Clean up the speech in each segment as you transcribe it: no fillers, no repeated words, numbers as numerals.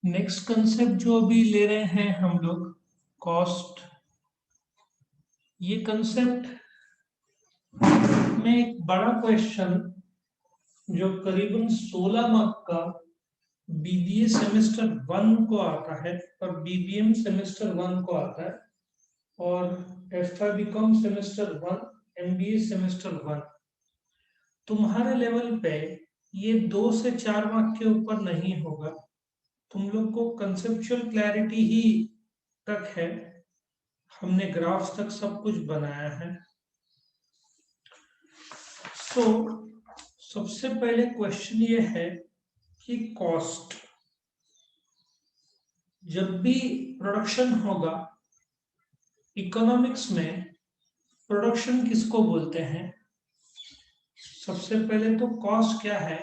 Next concept जो अभी ले रहे हैं हम लोग, कॉस्ट। ये कंसेप्ट में एक बड़ा क्वेश्चन जो करीबन 16 मार्क का बीबीए सेमेस्टर 1 को आता है और बीबीएम सेमेस्टर 1 को आता है और FA BCom semester 1, MBA semester 1। तुम्हारे लेवल पे ये 2 से 4 मार्क के ऊपर नहीं होगा। तुम लोग को कंसेप्चुअल क्लैरिटी ही तक है, हमने ग्राफ्स तक सब कुछ बनाया है। तो सबसे पहले क्वेश्चन ये है कि कॉस्ट, जब भी प्रोडक्शन होगा इकोनॉमिक्स में, प्रोडक्शन किसको बोलते हैं? सबसे पहले तो कॉस्ट क्या है,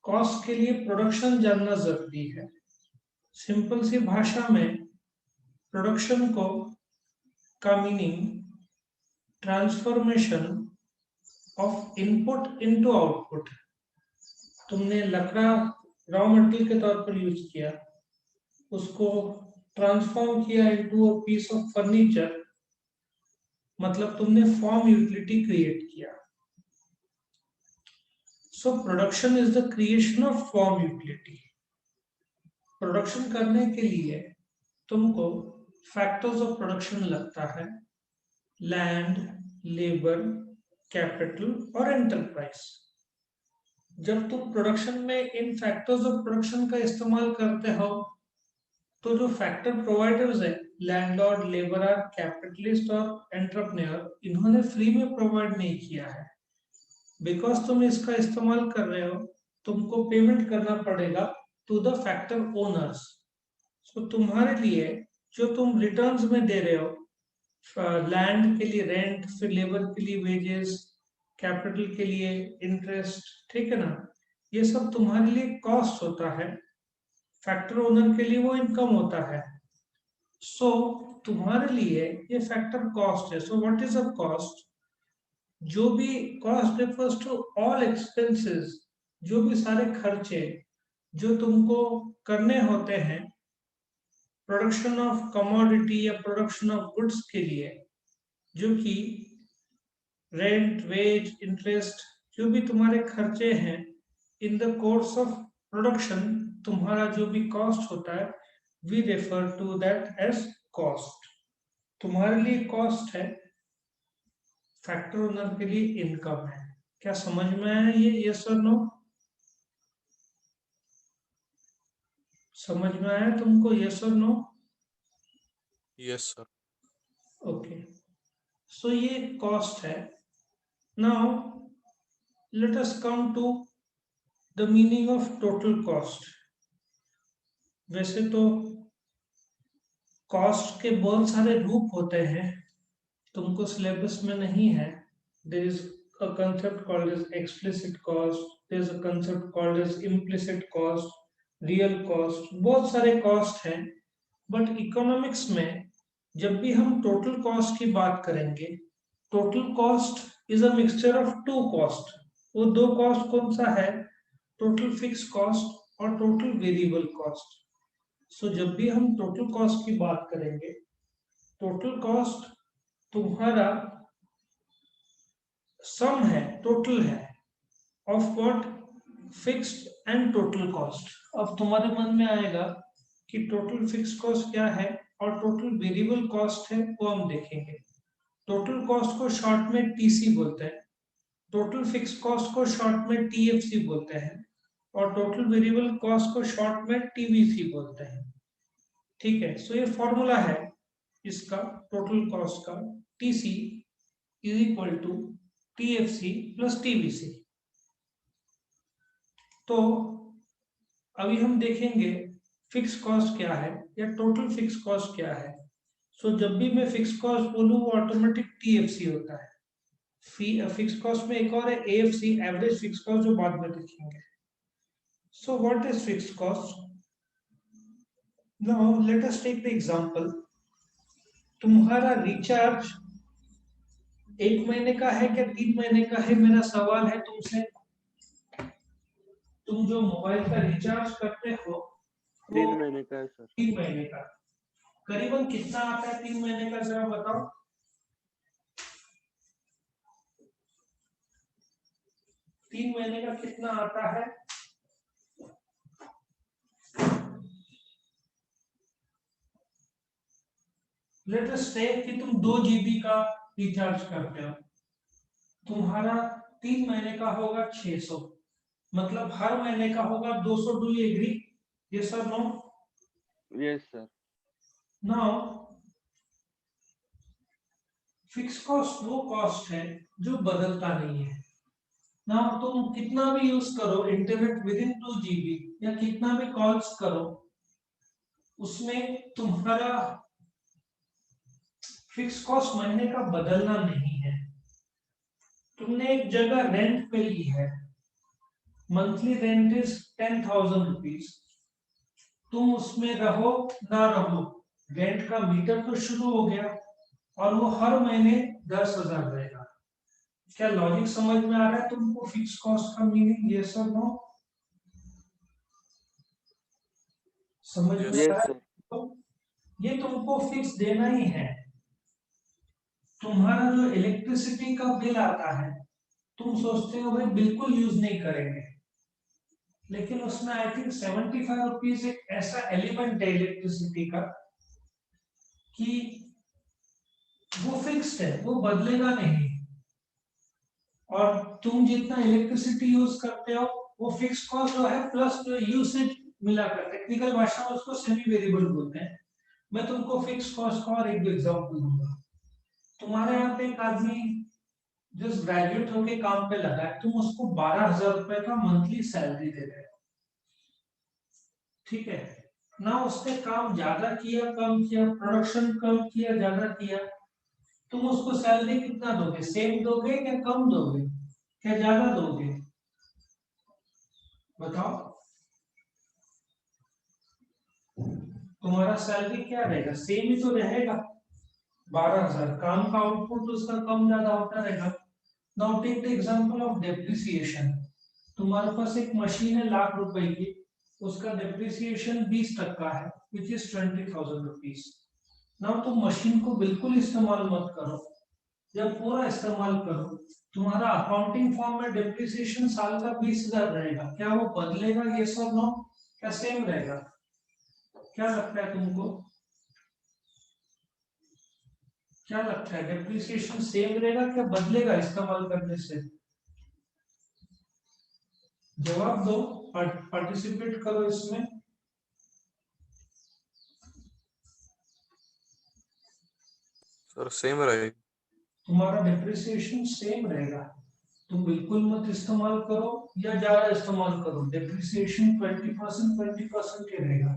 कॉस्ट के लिए प्रोडक्शन जानना जरूरी है। सिंपल सी भाषा में प्रोडक्शन को का meaning transformation of input into output. तुमने लकड़ा रॉ मटेरियल के तौर पर यूज किया, उसको ट्रांसफॉर्म किया into a piece of furniture, मतलब तुमने फॉर्म यूटिलिटी क्रिएट किया। So production is the creation of form utility. Production करने के लिए तुमको फैक्टर्स ऑफ प्रोडक्शन लगता है, लैंड, लेबर, कैपिटल और एंटरप्राइज। जब तुम प्रोडक्शन में इन फैक्टर्स ऑफ प्रोडक्शन का इस्तेमाल करते हो तो जो फैक्टर प्रोवाइडर्स है, लैंडलॉर्ड, लेबरर, कैपिटलिस्ट और एंटरप्रेन्योर, इन्होंने फ्री में प्रोवाइड नहीं किया है। बिकॉज तुम इसका इस्तेमाल कर रहे हो, तुमको पेमेंट करना पड़ेगा टू द फैक्टर ओनर्स। सो तुम्हारे लिए जो तुम रिटर्न्स में दे रहे हो, लैंड के लिए रेंट, फिर लेबर के लिए वेजेस, कैपिटल के लिए इंटरेस्ट, ठीक है ना, ये सब तुम्हारे लिए कॉस्ट होता है। फैक्टर ओनर के लिए वो इनकम होता है। सो तुम्हारे लिए ये फैक्टर कॉस्ट है। So what is a cost? जो भी cost refers to all expenses, जो भी सारे खर्चे जो तुमको करने होते हैं प्रोडक्शन ऑफ कमोडिटी या प्रोडक्शन ऑफ गुड्स के लिए, जो कि रेंट, वेज, इंटरेस्ट, जो भी तुम्हारे खर्चे हैं in the course of production, तुम्हारा जो भी कॉस्ट होता है, we refer to that as cost. तुम्हारे लिए कॉस्ट है, फैक्टर ओनर के लिए इनकम है। क्या समझ में आया ये? यस और नो? समझ में आया तुमको? यस और no? Yes sir. Okay, so ये कॉस्ट है। Now let us come to the meaning of total cost. वैसे तो कॉस्ट के बहुत सारे रूप होते हैं, तुमको सिलेबस में नहीं है। There is a concept called as explicit cost, there is a concept called as implicit cost, real cost, बहुत सारे कॉस्ट हैं। बट इकोनॉमिक्स में जब भी हम टोटल कॉस्ट की बात करेंगे, total cost is a mixture of two cost. वो दो कॉस्ट कौन सा है? टोटल फिक्स कॉस्ट और टोटल वेरिएबल कॉस्ट। सो जब भी हम टोटल कॉस्ट की बात करेंगे, टोटल कॉस्ट तुम्हारा सम है, टोटल है of what? Fixed and total cost. अब तुम्हारे मन में आएगा कि टोटल फिक्स कॉस्ट क्या है और टोटल वेरिएबल कॉस्ट है, वो हम देखेंगे। टोटल कॉस्ट को शॉर्ट में टीसी बोलते हैं, टोटल फिक्स कॉस्ट को शॉर्ट में टीएफसी बोलते हैं और टोटल वेरिएबल कॉस्ट को शॉर्ट में टीवीसी बोलते हैं। ठीक है, सो ये फॉर्मूला है इसका टोटल कॉस्ट का, TC is equal to TFC plus TVC. तो अभी हम देखेंगे फिक्स कॉस्ट क्या है या टोटल फिक्स कॉस्ट क्या है। सो जब भी मैं फिक्स कॉस्ट बोलूँ वो ऑटोमेटिक टीएफसी होता है। फिक्स कॉस्ट में एक और है एएफसी, एवरेज फिक्स कॉस्ट, जो बाद में देखेंगे। So what is fix cost? Now let us take the example. तुम्हारा रिचार्ज 1 महीने का है क्या 3 महीने का है? मेरा सवाल है तुमसे। तुम जो मोबाइल का रिचार्ज करते हो 3 महीने का है सर। 3 महीने का करीबन कितना आता है 3 महीने का, जरा बताओ। 3 महीने का कितना आता है? लेट अस से कि तुम 2 GB का रिचार्ज करते हो, तुम्हारा 3 महीने का होगा 600, मतलब हर महीने का होगा 200। Do you agree? यस और no? Yes sir. Now fix cost वो कॉस्ट है जो बदलता नहीं है ना। तुम कितना भी यूज करो इंटरनेट विद इन 2 GB या कितना भी कॉल्स करो, उसमें तुम्हारा फिक्स कॉस्ट महीने का बदलना नहीं है। तुमने एक जगह रेंट पे ली है, मंथली रेंट इज 10,000 रुपीज। तुम उसमें रहो ना रहो, रेंट का मीटर तो शुरू हो गया और वो हर महीने 10,000 रहेगा। क्या लॉजिक समझ में आ रहा है तुमको फिक्स कॉस्ट का मीनिंग? यस और नो? समझ में आ रहा है? तो ये तुमको फिक्स देना ही है। तुम्हारा जो इलेक्ट्रिसिटी का बिल आता है, तुम सोचते हो भाई बिल्कुल यूज नहीं करेंगे, लेकिन उसमें आई थिंक 75 रुपीज एक ऐसा एलिमेंट है इलेक्ट्रिसिटी का कि वो फिक्स्ड है, वो बदलेगा नहीं। और तुम जितना इलेक्ट्रिसिटी यूज करते हो वो फिक्स कॉस्ट जो है प्लस जो यूसेज मिलाकर, टेक्निकल भाषा में उसको सेमी वेरिएबल बोलते हैं। मैं तुमको फिक्स कॉस्ट का और एक एग्जांपल दूंगा। तुम्हारे यहाँ पे एक आदमी जो ग्रेजुएट होके काम पे लगा है, तुम उसको 12,000 रुपए का मंथली सैलरी दे रहे हो, ठीक है ना? उसने काम ज्यादा किया कम किया, प्रोडक्शन कम किया ज्यादा किया, तुम उसको सैलरी कितना दोगे? सेम दोगे क्या कम दोगे क्या ज्यादा दोगे? बताओ, तुम्हारा सैलरी क्या रहेगा? सेम ही तो रहेगा, 12,000। काम का आउटपुट उसका कम ज्यादा होता रहेगा। Now take the example of depreciation. तुम्हारे पास एक मशीन है लाख रुपए की, उसका डेप्रिसिएशन 20% है, विच इज 20,000 रुपीज। नाउ तुम मशीन को बिल्कुल इस्तेमाल मत करो, जब पूरा इस्तेमाल करो, तुम्हारा अकाउंटिंग फॉर्म में डेप्रिसिएशन साल का 20,000 रहेगा। क्या वो बदलेगा? यस और नो? क्या सेम रहेगा? क्या लगता है तुमको? क्या लगता है डेप्रिसिएशन सेम रहेगा क्या बदलेगा इस्तेमाल करने से? जवाब दो, पार्टिसिपेट करो इसमें। सर सेम रहेगा। तुम्हारा डेप्रिसिएशन सेम रहेगा। तुम बिल्कुल मत इस्तेमाल करो या ज्यादा इस्तेमाल करो, डेप्रिसिएशन 20% ही रहेगा।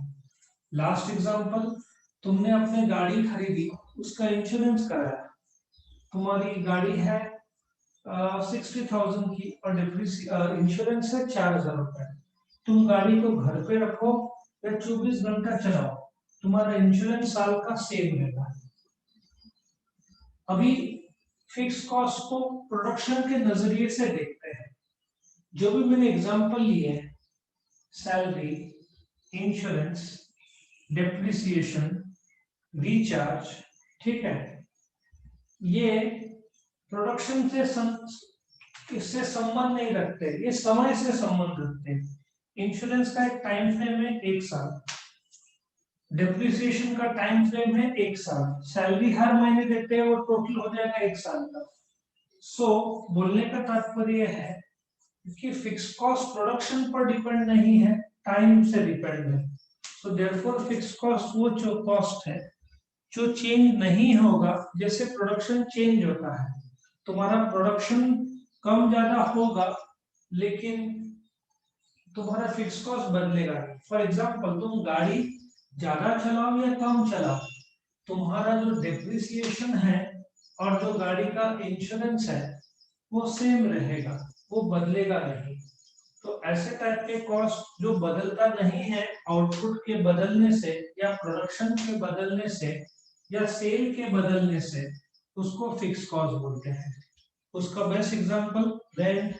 लास्ट एग्जांपल, तुमने अपने गाड़ी खरीदी, उसका इंश्योरेंस कराया, तुम्हारी गाड़ी है 60,000 की और इंश्योरेंस है 4,000 रुपए। तुम गाड़ी को घर पे रखो या 24 घंटा चलाओ, तुम्हारा इंश्योरेंस साल का सेम रहेगा। अभी फिक्स कॉस्ट को प्रोडक्शन के नजरिए से देखते हैं। जो भी मैंने एग्जांपल लिए, सैलरी, इंश्योरेंस, डेप्रिसिएशन, रिचार्ज, ठीक है, ये प्रोडक्शन से इससे संबंध नहीं रखते, ये समय से संबंध रखते हैं। इंश्योरेंस का एक टाइम फ्रेम है 1 साल, डेप्रिसिएशन का टाइम फ्रेम है 1 साल, सैलरी हर महीने देते हैं, वो टोटल हो जाएगा 1 साल का। सो बोलने का तात्पर्य है कि फिक्स कॉस्ट प्रोडक्शन पर डिपेंड नहीं है, टाइम से डिपेंड है। सो देयरफॉर फिक्स कॉस्ट वो जो कॉस्ट है जो चेंज नहीं होगा, जैसे प्रोडक्शन चेंज होता है, तुम्हारा प्रोडक्शन कम ज्यादा होगा लेकिन तुम्हारा फिक्स कॉस्ट बदलेगा नहीं। फॉर एग्जांपल, तुम गाड़ी ज्यादा चलाओ या कम चलाओ, तुम्हारा जो डेप्रिसिएशन है और जो गाड़ी का इंश्योरेंस है वो सेम रहेगा, वो बदलेगा नहीं। तो ऐसे टाइप के कॉस्ट जो बदलता नहीं है आउटपुट के बदलने से या प्रोडक्शन के बदलने से या सेल के बदलने से, उसको फिक्स कॉस्ट बोलते हैं। उसका best example rent,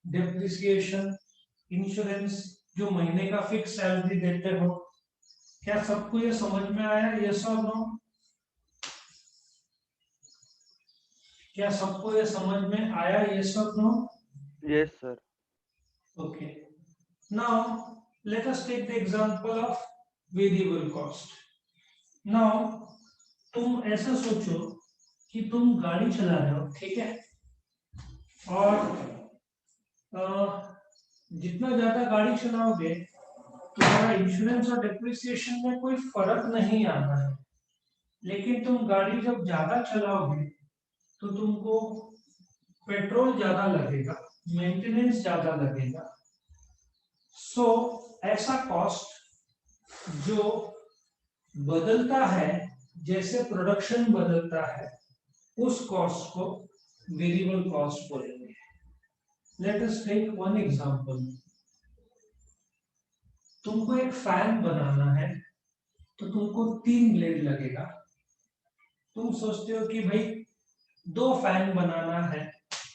depreciation, insurance, जो महीने का फिक्स सैलरी देते हो, क्या सबको ये समझ में आया? यस और नो? क्या सबको ये समझ में आया? यस और no? Yes, sir. Okay. Now let us take the example of variable cost. Now तुम ऐसा सोचो कि तुम गाड़ी चला रहे हो, ठीक है, और जितना ज्यादा गाड़ी चलाओगे तुम्हारा इंश्योरेंस और डेप्रिसिएशन में कोई फर्क नहीं आता है, लेकिन तुम गाड़ी जब ज्यादा चलाओगे तो तुमको पेट्रोल ज्यादा लगेगा, मेंटेनेंस ज्यादा लगेगा। सो ऐसा कॉस्ट जो बदलता है जैसे प्रोडक्शन बदलता है, उस कॉस्ट को वेरिएबल कॉस्ट बोलेंगे। Let us take one example. तुमको एक फैन बनाना है तो तुमको 3 ब्लेड लगेगा। तुम सोचते हो कि भाई 2 फैन बनाना है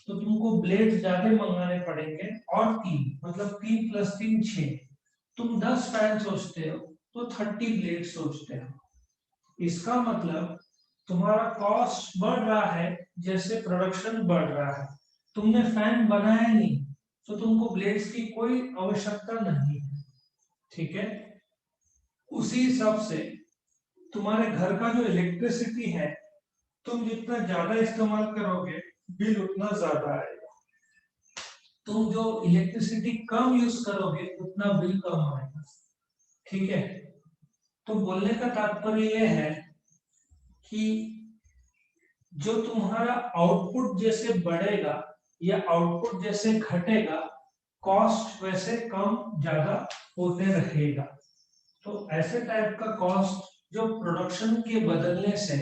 तो तुमको ब्लेड ज्यादा मंगाने पड़ेंगे, और 3 मतलब 3 + 3 6। तुम 10 फैन सोचते हो तो 30 ब्लेड सोचते हो। इसका मतलब तुम्हारा कॉस्ट बढ़ रहा है जैसे प्रोडक्शन बढ़ रहा है। तुमने फैन बनाया नहीं तो तुमको ब्लेड्स की कोई आवश्यकता नहीं है, ठीक है। उसी हिसाब से तुम्हारे घर का जो इलेक्ट्रिसिटी है, तुम जितना ज्यादा इस्तेमाल करोगे बिल उतना ज्यादा आएगा। तुम जो इलेक्ट्रिसिटी कम यूज करोगे उतना बिल कम आएगा, ठीक है। तो बोलने का तात्पर्य यह है कि जो तुम्हारा आउटपुट जैसे बढ़ेगा या आउटपुट जैसे घटेगा, कॉस्ट वैसे कम ज्यादा होते रहेगा। तो ऐसे टाइप का कॉस्ट जो प्रोडक्शन के बदलने से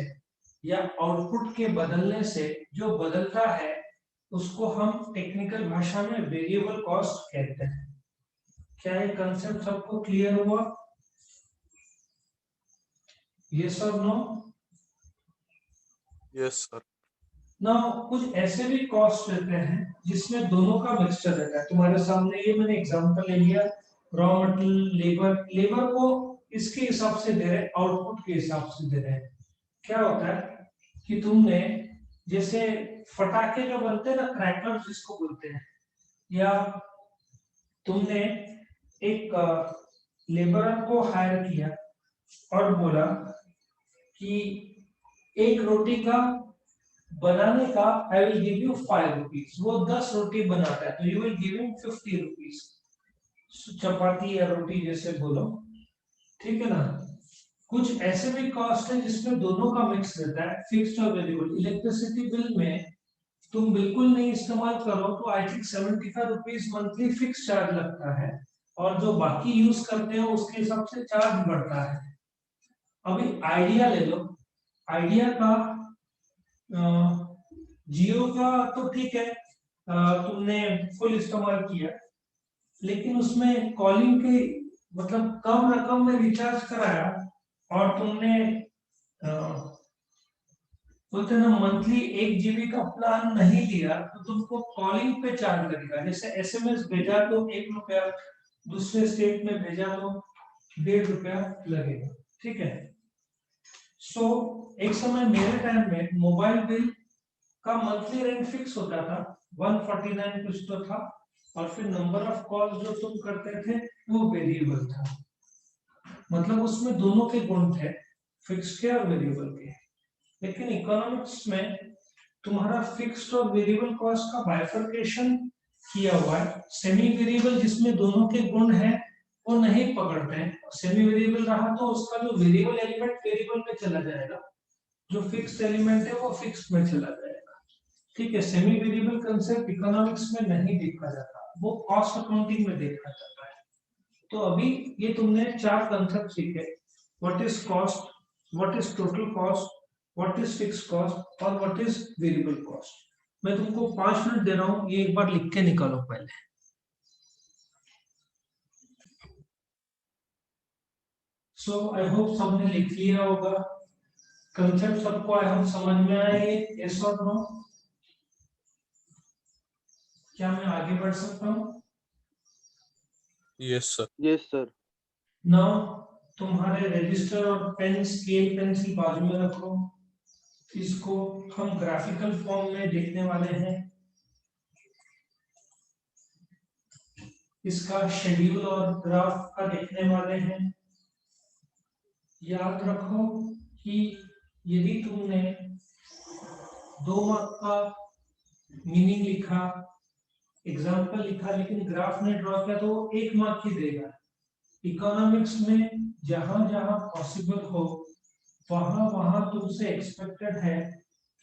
या आउटपुट के बदलने से जो बदलता है, उसको हम टेक्निकल भाषा में वेरिएबल कॉस्ट कहते हैं। क्या ये कंसेप्ट सबको क्लियर हुआ? यस और नो? Yes sir. ना कुछ ऐसे भी कॉस्ट रहते हैं जिसमें दोनों का मिक्सचर रहता है। तुम्हारे सामने ये मैंने एग्जांपल ले लिया, रॉ मटेरियल, लेबर। लेबर को इसके हिसाब से दे रहे, आउटपुट के हिसाब से दे रहे हैं। क्या होता है कि तुमने जैसे फटाके जो बनते हैं ना, क्रैकर्स जिसको बोलते हैं, या तुमने एक लेबरर को हायर किया और बोला कि एक रोटी का बनाने का I will give you 5 rupees. वो 10 रोटी बनाता है तो you will give him 50 rupees. चपाती या रोटी जैसे बोलो, ठीक है ना। कुछ ऐसे भी कॉस्ट है जिसमें दोनों का मिक्स रहता है, फिक्स्ड और वेरिएबल। इलेक्ट्रिसिटी बिल में तुम बिल्कुल नहीं इस्तेमाल करो तो I think 75 rupees monthly fix charge लगता है, और जो बाकी यूज करते हो उसके हिसाब से चार्ज बढ़ता है। अभी आइडिया ले लो। आइडिया का जियो का तो ठीक है, तुमने फुल इस्तेमाल किया, लेकिन उसमें कॉलिंग के मतलब कम रकम में रिचार्ज कराया और तुमने बोलते ना मंथली 1 GB का प्लान नहीं लिया तो तुमको कॉलिंग पे चार्ज लगेगा। जैसे SMS भेजा तो 1 रुपया, दूसरे स्टेट में भेजा तो 1.5 रुपया लगेगा, ठीक है। सो एक समय मेरे टाइम में मोबाइल बिल का मंथली रेंट फिक्स होता था, 149 कुछ तो था, और फिर नंबर ऑफ कॉल्स जो तुम करते थे वो वेरिएबल था। मतलब उसमें दोनों के गुण थे, फिक्स के और वेरिएबल के। लेकिन इकोनॉमिक्स में तुम्हारा फिक्स्ड और वेरिएबल कॉस्ट का बाइफरकेशन किया हुआ है। सेमी वेरिएबल जिसमें दोनों के गुण हैं वो नहीं पकड़ते हैं। सेमी वेरिएबल रहा तो उसका जो वेरिएबल एलिमेंट वेरिएबल में चला जाएगा, जो फिक्स्ड एलिमेंट है वो फिक्स्ड में चला जाएगा, ठीक है। सेमी वेरिएबल कंसेप्ट इकोनॉमिक्स में नहीं देखा जाता, वो कॉस्ट अकाउंटिंग में देखा जाता है। तो अभी ये तुमने 4 कंसेप्ट सीखे, what is cost, what is total cost, what is fixed cost और व्हाट इज वेरिएबल कॉस्ट। मैं तुमको 5 मिनट दे रहा हूं, ये एक बार लिख के निकालो पहले। सो आई होप सबने लिख लिया होगा। कंसेप्ट सबको आई होप समझ में आए। यस और नो? क्या मैं आगे बढ़ सकता हूं? Yes sir. Yes, sir. Now तुम्हारे रजिस्टर और पेन, स्केल, पेंसिल बाजू में रखो। इसको हम ग्राफिकल फॉर्म में देखने वाले हैं। इसका शेड्यूल और ग्राफ का देखने वाले हैं। याद रखो कि यदि तुमने 2 मार्क का मीनिंग लिखा, एग्जाम्पल लिखा, लेकिन ग्राफ ने ड्रॉ किया तो वो 1 मार्क ही देगा। इकोनॉमिक्स में जहां जहां पॉसिबल हो वहां वहां तुमसे एक्सपेक्टेड है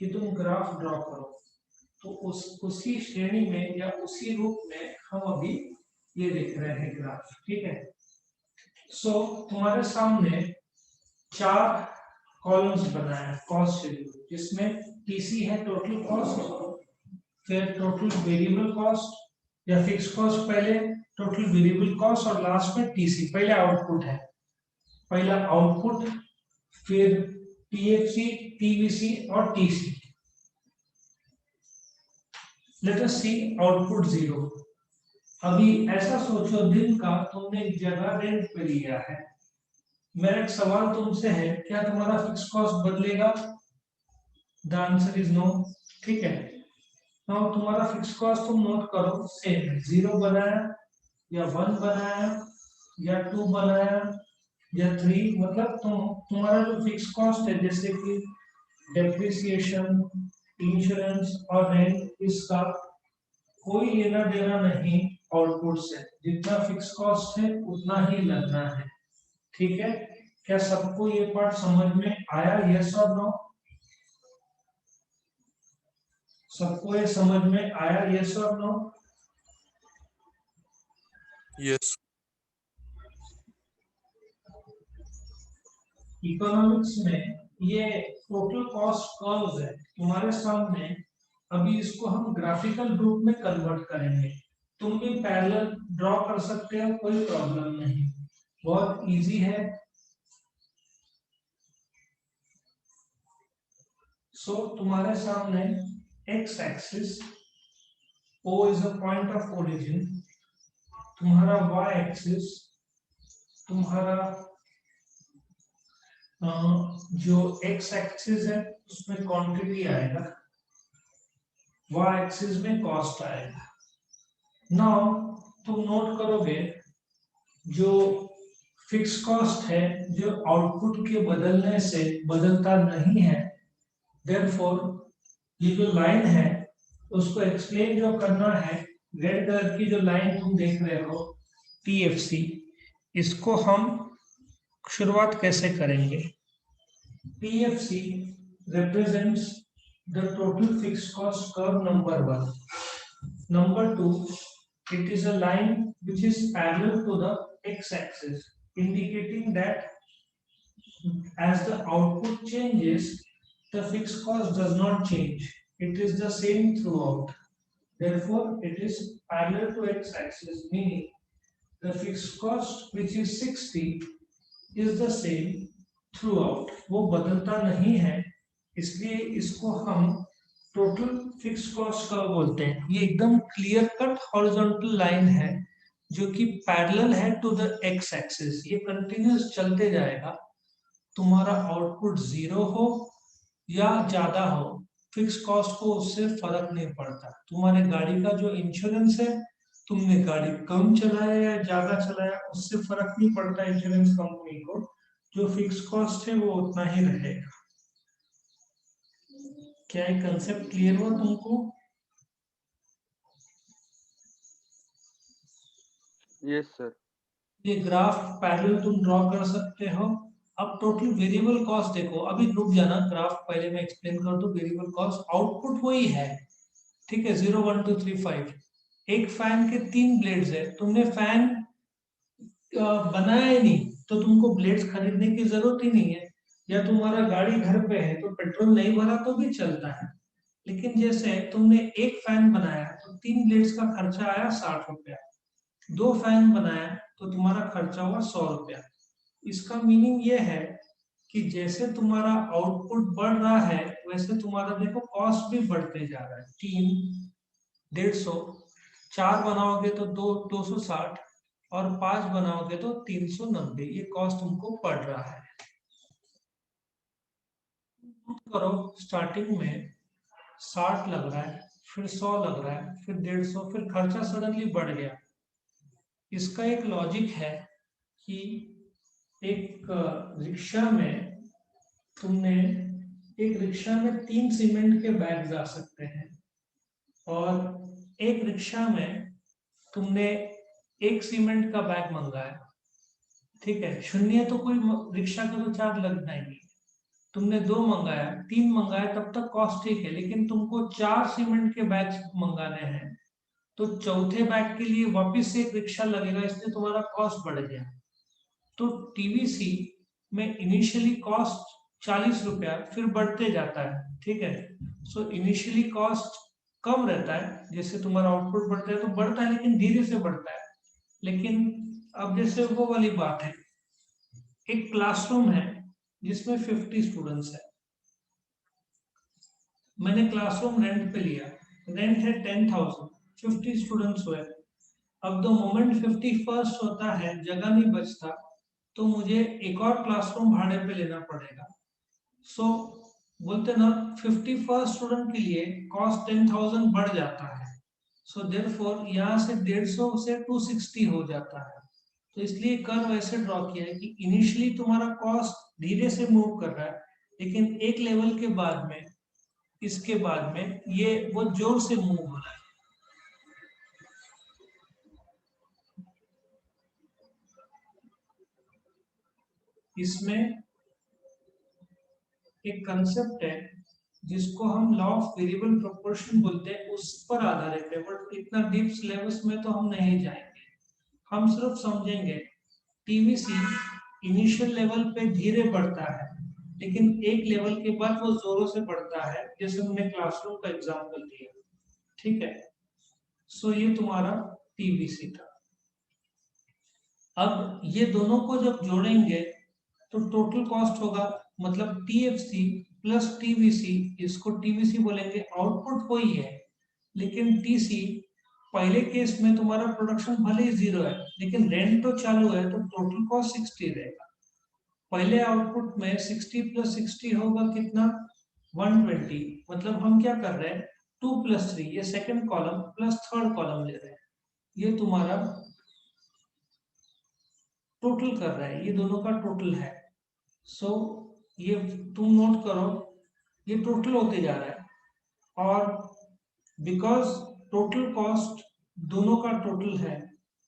कि तुम ग्राफ ड्रॉ करो। तो उसी श्रेणी में या उसी रूप में हम अभी ये देख रहे हैं ग्राफ। ठीक है। सो तुम्हारे सामने 4 कॉलम्स बनाए कॉस्ट शेड्यूल, जिसमें टीसी है टोटल कॉस्ट, फिर टोटल वेरिएबल कॉस्ट या फिक्स कॉस्ट पहले, टोटल वेरिएबल कॉस्ट और लास्ट में टीसी। पहले आउटपुट है, पहला आउटपुट, फिर टीएफसी, टीवीसी और टीसी। लेट अस सी आउटपुट 0। अभी ऐसा सोचो दिन का तुमने एक जगह रेंट पे लिया है। मेरा एक सवाल तुमसे है, क्या तुम्हारा फिक्स कॉस्ट बदलेगा? The answer is no. ठीक है। नाउ तुम्हारा फिक्स कॉस्ट तुम नोट करो, सेम 0 बनाया या 1 बनाया या 2 बनाया या 3, मतलब तुम्हारा जो फिक्स कॉस्ट है, जैसे कि डेप्रिसिएशन, इंश्योरेंस और रेंट, इसका कोई लेना देना नहीं आउटपुट से। जितना फिक्स कॉस्ट है उतना ही लगना है। ठीक है। क्या सबको ये पार्ट समझ में आया? यस और नो? सबको ये समझ में आया? यस और नो? यस। इकोनॉमिक्स में ये टोटल कॉस्ट कर्व्स है तुम्हारे सामने। अभी इसको हम ग्राफिकल रूप में कन्वर्ट करेंगे। तुम भी पैरेलल ड्रॉ कर सकते हो, कोई प्रॉब्लम नहीं, बहुत इजी है। सो तुम्हारे सामने x axis, O is a point of origin, तुम्हारा y एक्सिस, तुम्हारा जो x एक्सिस है उसमें क्वांटिटी आएगा, y एक्सिस में कॉस्ट आएगा। नाउ तुम नोट करोगे जो फिक्स कॉस्ट है जो आउटपुट के बदलने से बदलता नहीं है, देयरफॉर ये जो लाइन है उसको एक्सप्लेन जो करना है, रेड कलर की जो लाइन तुम देख रहे हो टीएफसी, इसको हम शुरुआत कैसे करेंगे? TFC represents the total fixed cost curve, number 1. Number 2, it is a line which is parallel to the x-axis, indicating that as the output changes, the fixed cost does not change. It is the same throughout. Therefore, it is parallel to x-axis, meaning the fixed cost, which is 60, is the same throughout. वो बदलता नहीं है, इसलिए इसको हम total fix cost का बोलते हैं। ये एकदम क्लियर कट हॉरिजॉन्टल लाइन है जो कि पैरेलल है टू द एक्स एक्सिस। ये कंटिन्यूअस चलते जाएगा। तुम्हारा आउटपुट 0 हो या ज्यादा हो, फिक्स कॉस्ट को उससे फर्क नहीं पड़ता। तुम्हारे गाड़ी का जो इंश्योरेंस है, तुमने गाड़ी कम चलाया या ज्यादा चलाया, उससे फर्क नहीं पड़ता इंश्योरेंस कंपनी को। जो फिक्स कॉस्ट है वो उतना ही रहेगा। क्या ये कंसेप्ट क्लियर हुआ तुमको? Yes sir. ये ग्राफ पैरेलल तुम ड्रॉ कर सकते हो। अब टोटल वेरिएबल कॉस्ट देखो, अभी रुक जाना, ग्राफ पहले मैं एक्सप्लेन कर दूं। वेरिएबल कॉस्ट आउटपुट वही है, ठीक है, 0 1 2 3 5। एक फैन के 3 ब्लेड्स है, तुमने फैन बनाया ही नहीं तो तुमको ब्लेड्स खरीदने की जरूरत ही नहीं है। या तुम्हारा गाड़ी घर पे है तो पेट्रोल नहीं भरा तो भी चलता है। लेकिन जैसे तुमने एक फैन बनाया तो 3 ब्लेड्स का खर्चा आया 60 रुपया, 2 फैन बनाया तो तुम्हारा खर्चा हुआ 100 रुपया। इसका मीनिंग ये है कि जैसे तुम्हारा आउटपुट बढ़ रहा है वैसे तुम्हारा देखो कॉस्ट भी बढ़ते जा रहा है। 3 150, 4 बनाओगे तो 260, और 5 बनाओगे तो 390, ये कॉस्ट तुमको पड़ रहा है। करो स्टार्टिंग में 60 लग रहा है, फिर 100 लग रहा है, फिर 150, फिर खर्चा सडनली बढ़ गया। इसका एक लॉजिक है कि एक रिक्शा में तुमने एक रिक्शा में 3 सीमेंट के बैग जा सकते हैं, और एक रिक्शा में तुमने 1 सीमेंट का बैग मंगाया, ठीक है, शून्य तो कोई रिक्शा का तो चार्ज लगना ही नहीं। तुमने 2 मंगाया, 3 मंगाया, तब तक कॉस्ट ठीक है, लेकिन तुमको 4 सीमेंट के बैग मंगाने हैं, तो चौथे बैग के लिए वापस से एक रिक्शा लगेगा, इसलिए तुम्हारा कॉस्ट बढ़ गया। तो टीवीसी में इनिशियली कॉस्ट 40 रुपया, फिर बढ़ते जाता है, ठीक है। सो इनिशियली कॉस्ट कम रहता है, जैसे तुम्हारा आउटपुट बढ़ता है तो बढ़ता है, लेकिन धीरे से बढ़ता है। लेकिन अब जैसे वो वाली बात है, एक क्लासरूम है जिसमें 50 स्टूडेंट्स है, मैंने क्लासरूम रेंट पे लिया, रेंट है 10,000, 50 स्टूडेंट्स हुए। अब द मोमेंट 51st होता है, जगह नहीं बचता, तो मुझे एक और क्लासरूम भाड़े पे लेना पड़ेगा। सो बोलते ना, 51st स्टूडेंट के लिए कॉस्ट 10,000 बढ़ जाता है। सो देयरफॉर यहाँ से 150 से 260 हो जाता है। तो इसलिए कर्व ऐसे ड्रॉ किया है कि इनिशियली तुम्हारा कॉस्ट धीरे से मूव कर रहा है, लेकिन एक लेवल के बाद में, इसके बाद में ये वो जोर से मूव हो रहा है। इसमें एक कंसेप्ट है जिसको हम लॉ ऑफ वेरिएबल प्रोपोर्शन बोलते हैं, उस पर आधारित है, बट इतना डीप सिलेबस में तो हम नहीं जाएंगे। हम सिर्फ समझेंगे टीवीसी इनिशियल लेवल पे धीरे बढ़ता है, लेकिन एक लेवल के बाद वो जोरों से बढ़ता है, जैसे हमने क्लासरूम का एग्जांपल दिया, ठीक है। सो ये तुम्हारा टीवीसी था। अब ये दोनों को जब जोड़ेंगे तो टोटल कॉस्ट होगा, मतलब टीएफसी प्लस टीवीसी, इसको टीवीसी बोलेंगे, आउटपुट वही है, लेकिन टीसी, पहले केस में तुम्हारा प्रोडक्शन भले ही 0 है, लेकिन रेंट तो चालू है, तो टोटल कॉस्ट 60 रहेगा। पहले आउटपुट में 60 प्लस 60 होगा कितना, 120। मतलब हम क्या कर रहे हैं, 2 प्लस 3, ये second column plus third column ले रहे हैं, ये तुम्हारा टोटल कर रहा है, ये दोनों का टोटल है। सो ये तुम नोट करो, ये टोटल होते जा रहा है, और बिकॉज टोटल कॉस्ट दोनों का टोटल है,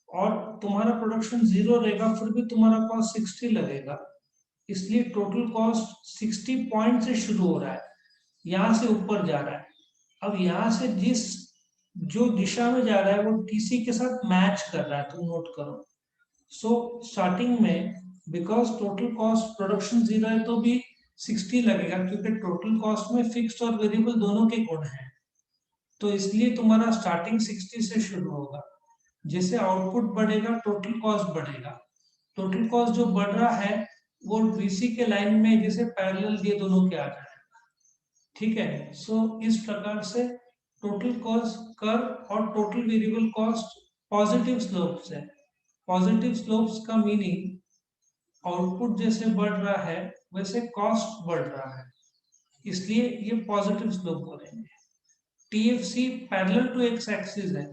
और तुम्हारा प्रोडक्शन 0 रहेगा, फिर भी तुम्हारा कॉस्ट 60 लगेगा, इसलिए टोटल कॉस्ट 60 पॉइंट से शुरू हो रहा है, यहां से ऊपर जा रहा है। अब यहां से जिस जो दिशा में जा रहा है वो टीसी के साथ मैच कर रहा है, तुम नोट करो। सो स्टार्टिंग में बिकॉज टोटल कॉस्ट प्रोडक्शन 0 है तो भी 60 लगेगा, क्योंकि टोटल कॉस्ट में फिक्स्ड और वेरिएबल दोनों के गुण हैं, तो इसलिए तुम्हारा स्टार्टिंग 60 से शुरू होगा। जैसे आउटपुट बढ़ेगा टोटल कॉस्ट बढ़ेगा, टोटल कॉस्ट जो बढ़ रहा है वो वीसी के लाइन में जैसे पैरेलल ये दोनों के आ जाएगा, ठीक है। सो इस प्रकार से टोटल कॉस्ट कर्व और total variable cost positive slopes है। पॉजिटिव स्लोप्स का मीनिंग आउटपुट जैसे बढ़ रहा है वैसे कॉस्ट बढ़ रहा है, इसलिए ये पॉजिटिव स्लोप बोलेंगे। TFC parallel to X axis है,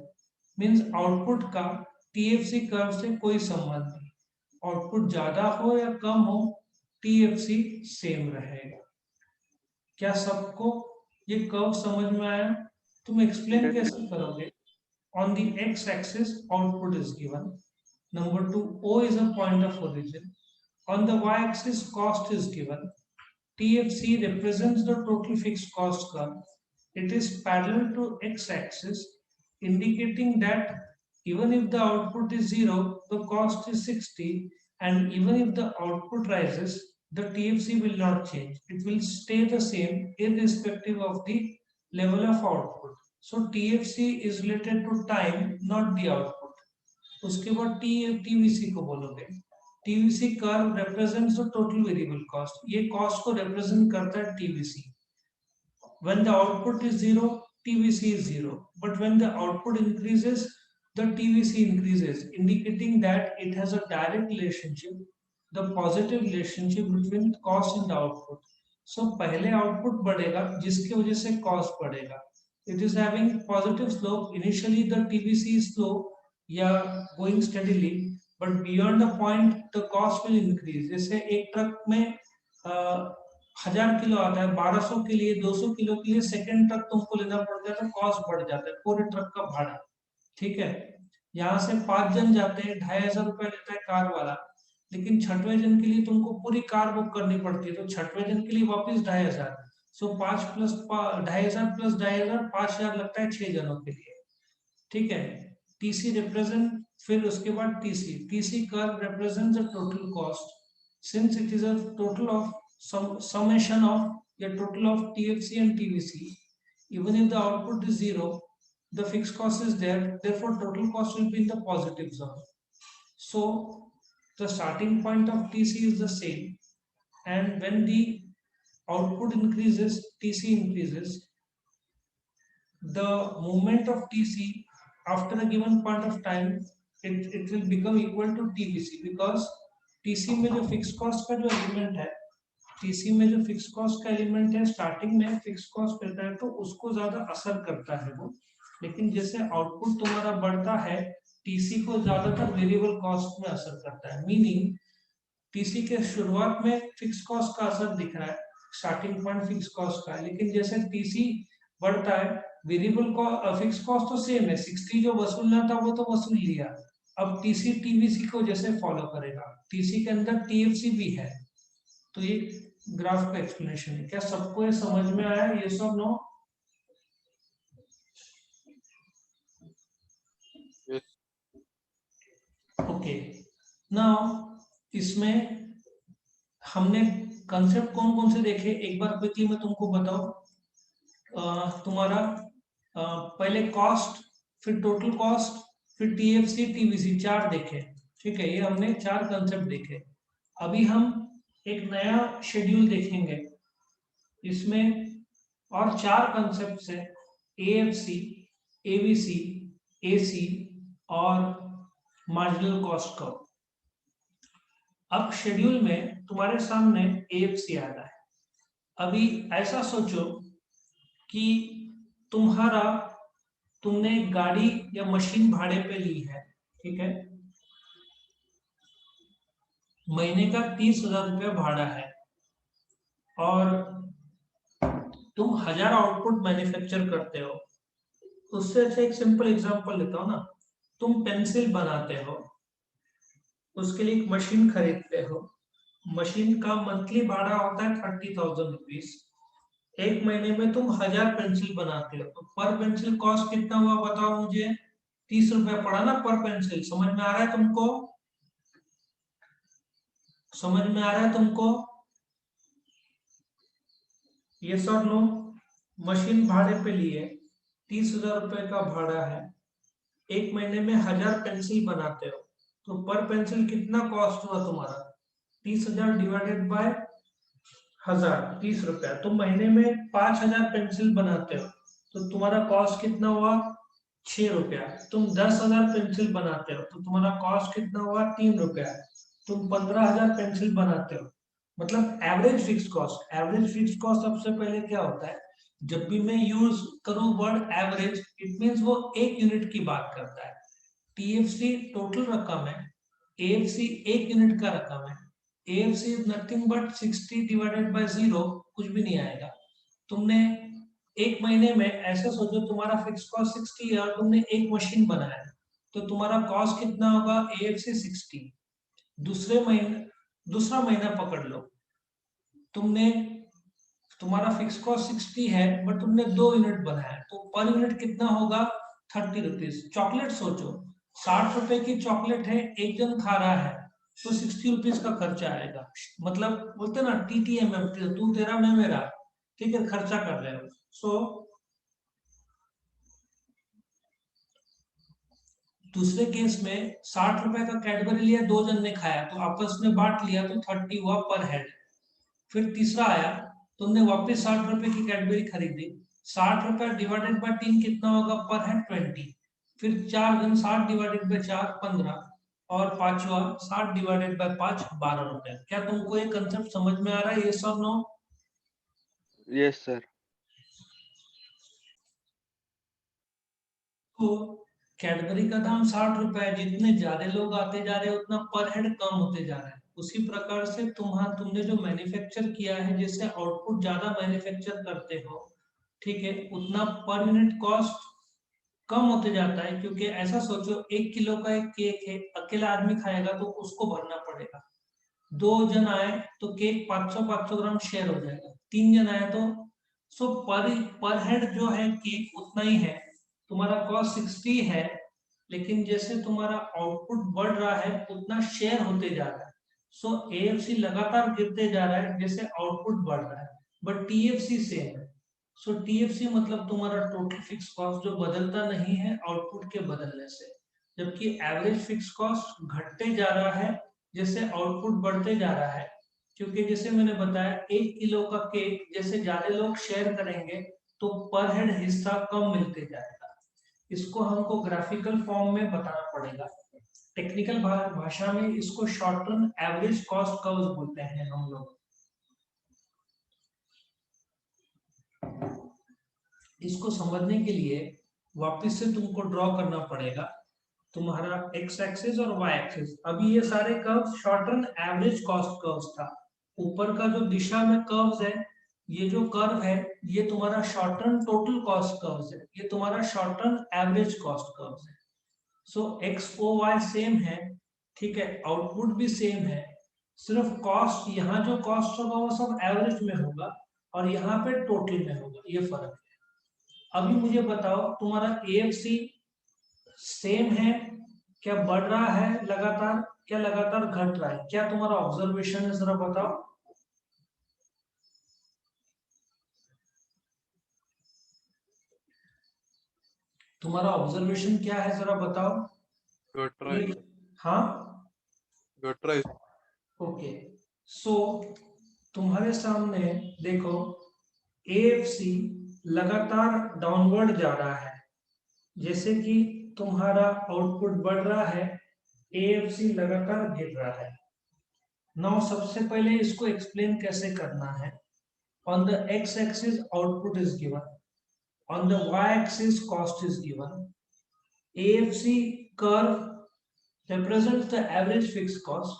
मींस आउटपुट का टीएफसी कर्व से कोई संबंध नहीं, आउटपुट ज्यादा हो या कम हो टीएफसी सेम रहेगा। क्या सबको ये कर्व समझ में आया? तुम एक्सप्लेन Yes, कैसे करोगे? On the x-axis, output is given. Number 2, O is a point of origin. On the y-axis, cost is given. TFC represents the total fixed cost curve. It is parallel to x-axis, indicating that even if the output is 0, the cost is 60, and even if the output rises, the TFC will not change. It will stay the same irrespective of the level of output. So TFC is related to time, not the output. उसके बाद TVC को बोलोगे, TVC curve represents the total variable cost. ये cost को represent करता है TVC. When the output is 0, TVC is 0. But when the output increases, the TVC increases, indicating that it has a direct relationship, the positive relationship between cost and output. So पहले output बढ़ेगा जिसकी वजह से cost बढ़ेगा. It is having positive slope. Initially the TVC is slow, yeah, going steadily, but beyond the point the cost will increase. जैसे एक truck में 1000 kilo आता है, 1200 के लिए 200 किलो के लिए सेकेंड ट्रक तुमको लेना पड़ता है तो कॉस्ट बढ़ जाता है, पूरे ट्रक का भाड़ा. ठीक है, यहाँ से 5 जन जाते हैं, 2500 रुपए लेता है कार वाला, लेकिन छठवें जन के लिए तुमको पूरी कार बुक करनी पड़ती है, तो छठवें जन के लिए वापस 2500. सो 5 प्लस 2500 प्लस 2500, 5000 लगता है 6 जनों के लिए. ठीक है, टीसी रिप्रेजेंट, फिर उसके बाद TC curve represent the total cost, since it is a total of summation of a total of TFC and TVC. Even if the output is 0, the fixed cost is there, therefore total cost will be in the positive zone. So the starting point of TC is the same, and when the output increases, TC increases. The movement of TC after a given point of time, it will become equal to TVC, because TC में जो fixed cost का जो element है, TC में जो fix cost का element है, starting में फिक्स कॉस्ट रहता है तो उसको ज्यादा असर करता है वो, लेकिन जैसे आउटपुट तुम्हारा बढ़ता है टीसी को ज्यादातर वेरिएबल कॉस्ट में असर करता है. मीनिंग टीसी के शुरुआत में फिक्स कॉस्ट का असर दिख रहा है, स्टार्टिंग पॉइंट फिक्स कॉस्ट का है, लेकिन जैसे टीसी बढ़ता है वेरिएबल को फिक्स कॉस्ट तो सेम है, 60 जो वसूलना था वो तो वसूल लिया. अब टीसी टीवीसी को जैसे फॉलो करेगा, टीसी के अंदर टीएफसी भी है. तो ये ग्राफ का एक्सप्लेनेशन है. क्या सबको ये समझ में आया? ये सब नो? ओके, नाउ इसमें हमने कंसेप्ट कौन कौन से देखे, एक बार क्विकली मैं तुमको बताऊं. तुम्हारा पहले कॉस्ट, फिर टोटल कॉस्ट, फिर टीएफसी टीवीसी, 4 देखे. ठीक है, ये हमने 4 कंसेप्ट देखे. अभी हम एक नया शेड्यूल देखेंगे, इसमें और 4 कंसेप्ट है, एएफसी, एबीसी, एसी और मार्जिनल कॉस्ट कर्व. अब शेड्यूल में तुम्हारे सामने एएफसी आ रहा है. अभी ऐसा सोचो कि तुमने गाड़ी या मशीन भाड़े पे ली है. ठीक है, महीने का 30,000 रुपया भाड़ा है और तुम 1000 आउटपुट मैन्युफैक्चर करते हो. उससे अच्छा एक सिंपल एग्जांपल लेता हूं ना. तुम पेंसिल बनाते हो, उसके लिए एक मशीन खरीदते हो, मशीन का मंथली भाड़ा होता है 30,000 रुपीज. एक महीने में तुम 1000 पेंसिल बनाते हो, तो पर पेंसिल कॉस्ट कितना हुआ बताओ मुझे? 30 रुपया पड़ा ना पर पेंसिल. समझ में आ रहा है तुमको? समझ में आ रहा है तुमको? ये सब नो. मशीन भाड़े पे लिए, 30,000 रुपए का भाड़ा है, एक महीने में 1000 पेंसिल बनाते हो, तो पर पेंसिल कितना कॉस्ट हुआ तुम्हारा? 30,000 डिवाइडेड बाय 1000, 30 रुपया. तुम महीने में 5000 पेंसिल बनाते हो, तो तुम्हारा कॉस्ट कितना हुआ? 6 रुपया. तुम 10,000 पेंसिल बनाते हो, तो तुम्हारा कॉस्ट कितना हुआ? 3 रुपया. तुम 15,000 पेंसिल बनाते हो, मतलब average fix cost. Average fix cost सबसे पहले क्या होता है? जब भी मैं यूज करूं वर्ड एवरेज, इट मींस वो एक यूनिट की बात करता है. टीएफसी टोटल रकम है, एएफसी एक यूनिट का रकम है. AFC is nothing but 60 divided by 0, कुछ भी नहीं आएगा. तुमने एक महीने में ऐसे सोचो तुम्हारा फिक्स कॉस्ट 60 है और तुमने एक मशीन बनाया, तो तुम्हारा कॉस्ट कितना होगा? एएफसी 60. दूसरा महीना पकड़ लो, तुम्हारा फिक्स कॉस्ट 60 है बट तुमने 2 यूनिट बनाया, तो पर यूनिट कितना होगा? 30 रुपीज. चॉकलेट सोचो, 60 रुपए की चॉकलेट है, एक जन खा रहा है, तो 60 रुपीज का खर्चा आएगा. मतलब बोलते ना TTMM, तू तेरा मैं मेरा. ठीक है, खर्चा कर रहे हो. सो दूसरे केस में 60 रुपए का कैडबरी लिया, 2 जन ने खाया, तो आपस में बांट लिया, तो 30 हुआ पर हेड. फिर तीसरा आया, तुमने वापस 60 रुपए की कैडबरी खरीदी, 60 रुपए डिवाइडेड बाय 3 कितना होगा पर हेड? 20. फिर 4 घन 60 डिवाइडेड बाय 4 15 और पांचवा 60 डिवाइडेड बाय 5 12 रुपए। क्या तुमको ये कंसेप्ट समझ में आ रहा है? ये सब नो? Yes sir. तो कैडबरी का दाम 60 रुपए है, जितने ज्यादा लोग आते जा रहे हैं उतना पर हेड कम होते जा रहा है। उसी प्रकार से तुमने जो मैन्युफैक्चर किया है, जैसे आउटपुट ज्यादा मैन्युफैक्चर करते हो, ठीक है, उतना पर यूनिट कॉस्ट कम होते जाता है। क्योंकि ऐसा सोचो, 1 किलो का एक केक है, अकेला आदमी खाएगा तो उसको भरना पड़ेगा। 2 जन आए तो केक 500 ग्राम शेयर हो जाएगा। 3 जन आए तो सो पर हेड जो है केक उतना ही है। तुम्हारा कॉस्ट 60 है, लेकिन जैसे तुम्हारा आउटपुट बढ़ रहा है उतना शेयर होते जा रहा है। सो एएफसी लगातार गिरते जा रहा है जैसे आउटपुट बढ़ रहा है, बट टीएफसी सेम है। सो टीएफसी मतलब तुम्हारा टोटल फिक्स कॉस्ट जो बदलता नहीं है आउटपुट के बदलने से, जबकि एवरेज फिक्स कॉस्ट घटते जा रहा है जैसे आउटपुट बढ़ते जा रहा है। क्योंकि जैसे मैंने बताया, 1 किलो का केक जैसे ज्यादा लोग शेयर करेंगे तो पर हेड हिस्सा कम मिलते जाएगा। इसको हमको ग्राफिकल फॉर्म में बताना पड़ेगा। टेक्निकल भाषा में इसको short term average cost curve बोलते हैं हम लोग। इसको समझने के लिए वापस से तुमको ड्रॉ करना पड़ेगा तुम्हारा एक्स एक्सिस और वाई एक्सिस। अभी ये सारे curve short term average cost curves था। ऊपर का जो दिशा में कर्व्स है, ये जो कर्व है ये तुम्हारा short term total cost curves है, ये तुम्हारा short term average cost curves है। सो एक्स ओ वाई सेम है, ठीक है, आउटपुट भी सेम है, सिर्फ कॉस्ट, यहाँ जो कॉस्ट होगा वो सब एवरेज में होगा और यहाँ पे टोटल में होगा, ये फर्क है। अभी मुझे बताओ, तुम्हारा एएफसी सेम है क्या, बढ़ रहा है लगातार, क्या लगातार घट रहा है? क्या तुम्हारा ऑब्जर्वेशन है, जरा बताओ। तुम्हारा ऑब्जर्वेशन क्या है, जरा बताओ। घट रहा है ये हाँ, घट रहा है। ओके। सो तुम्हारे सामने देखो, एएफसी लगातार डाउनवर्ड जा रहा है, जैसे कि तुम्हारा आउटपुट बढ़ रहा है, एएफसी लगातार गिर रहा है। नाउ सबसे पहले इसको एक्सप्लेन कैसे करना है। On the X axis output is given, on the y-axis cost is given. AFC curve represents the average fixed cost.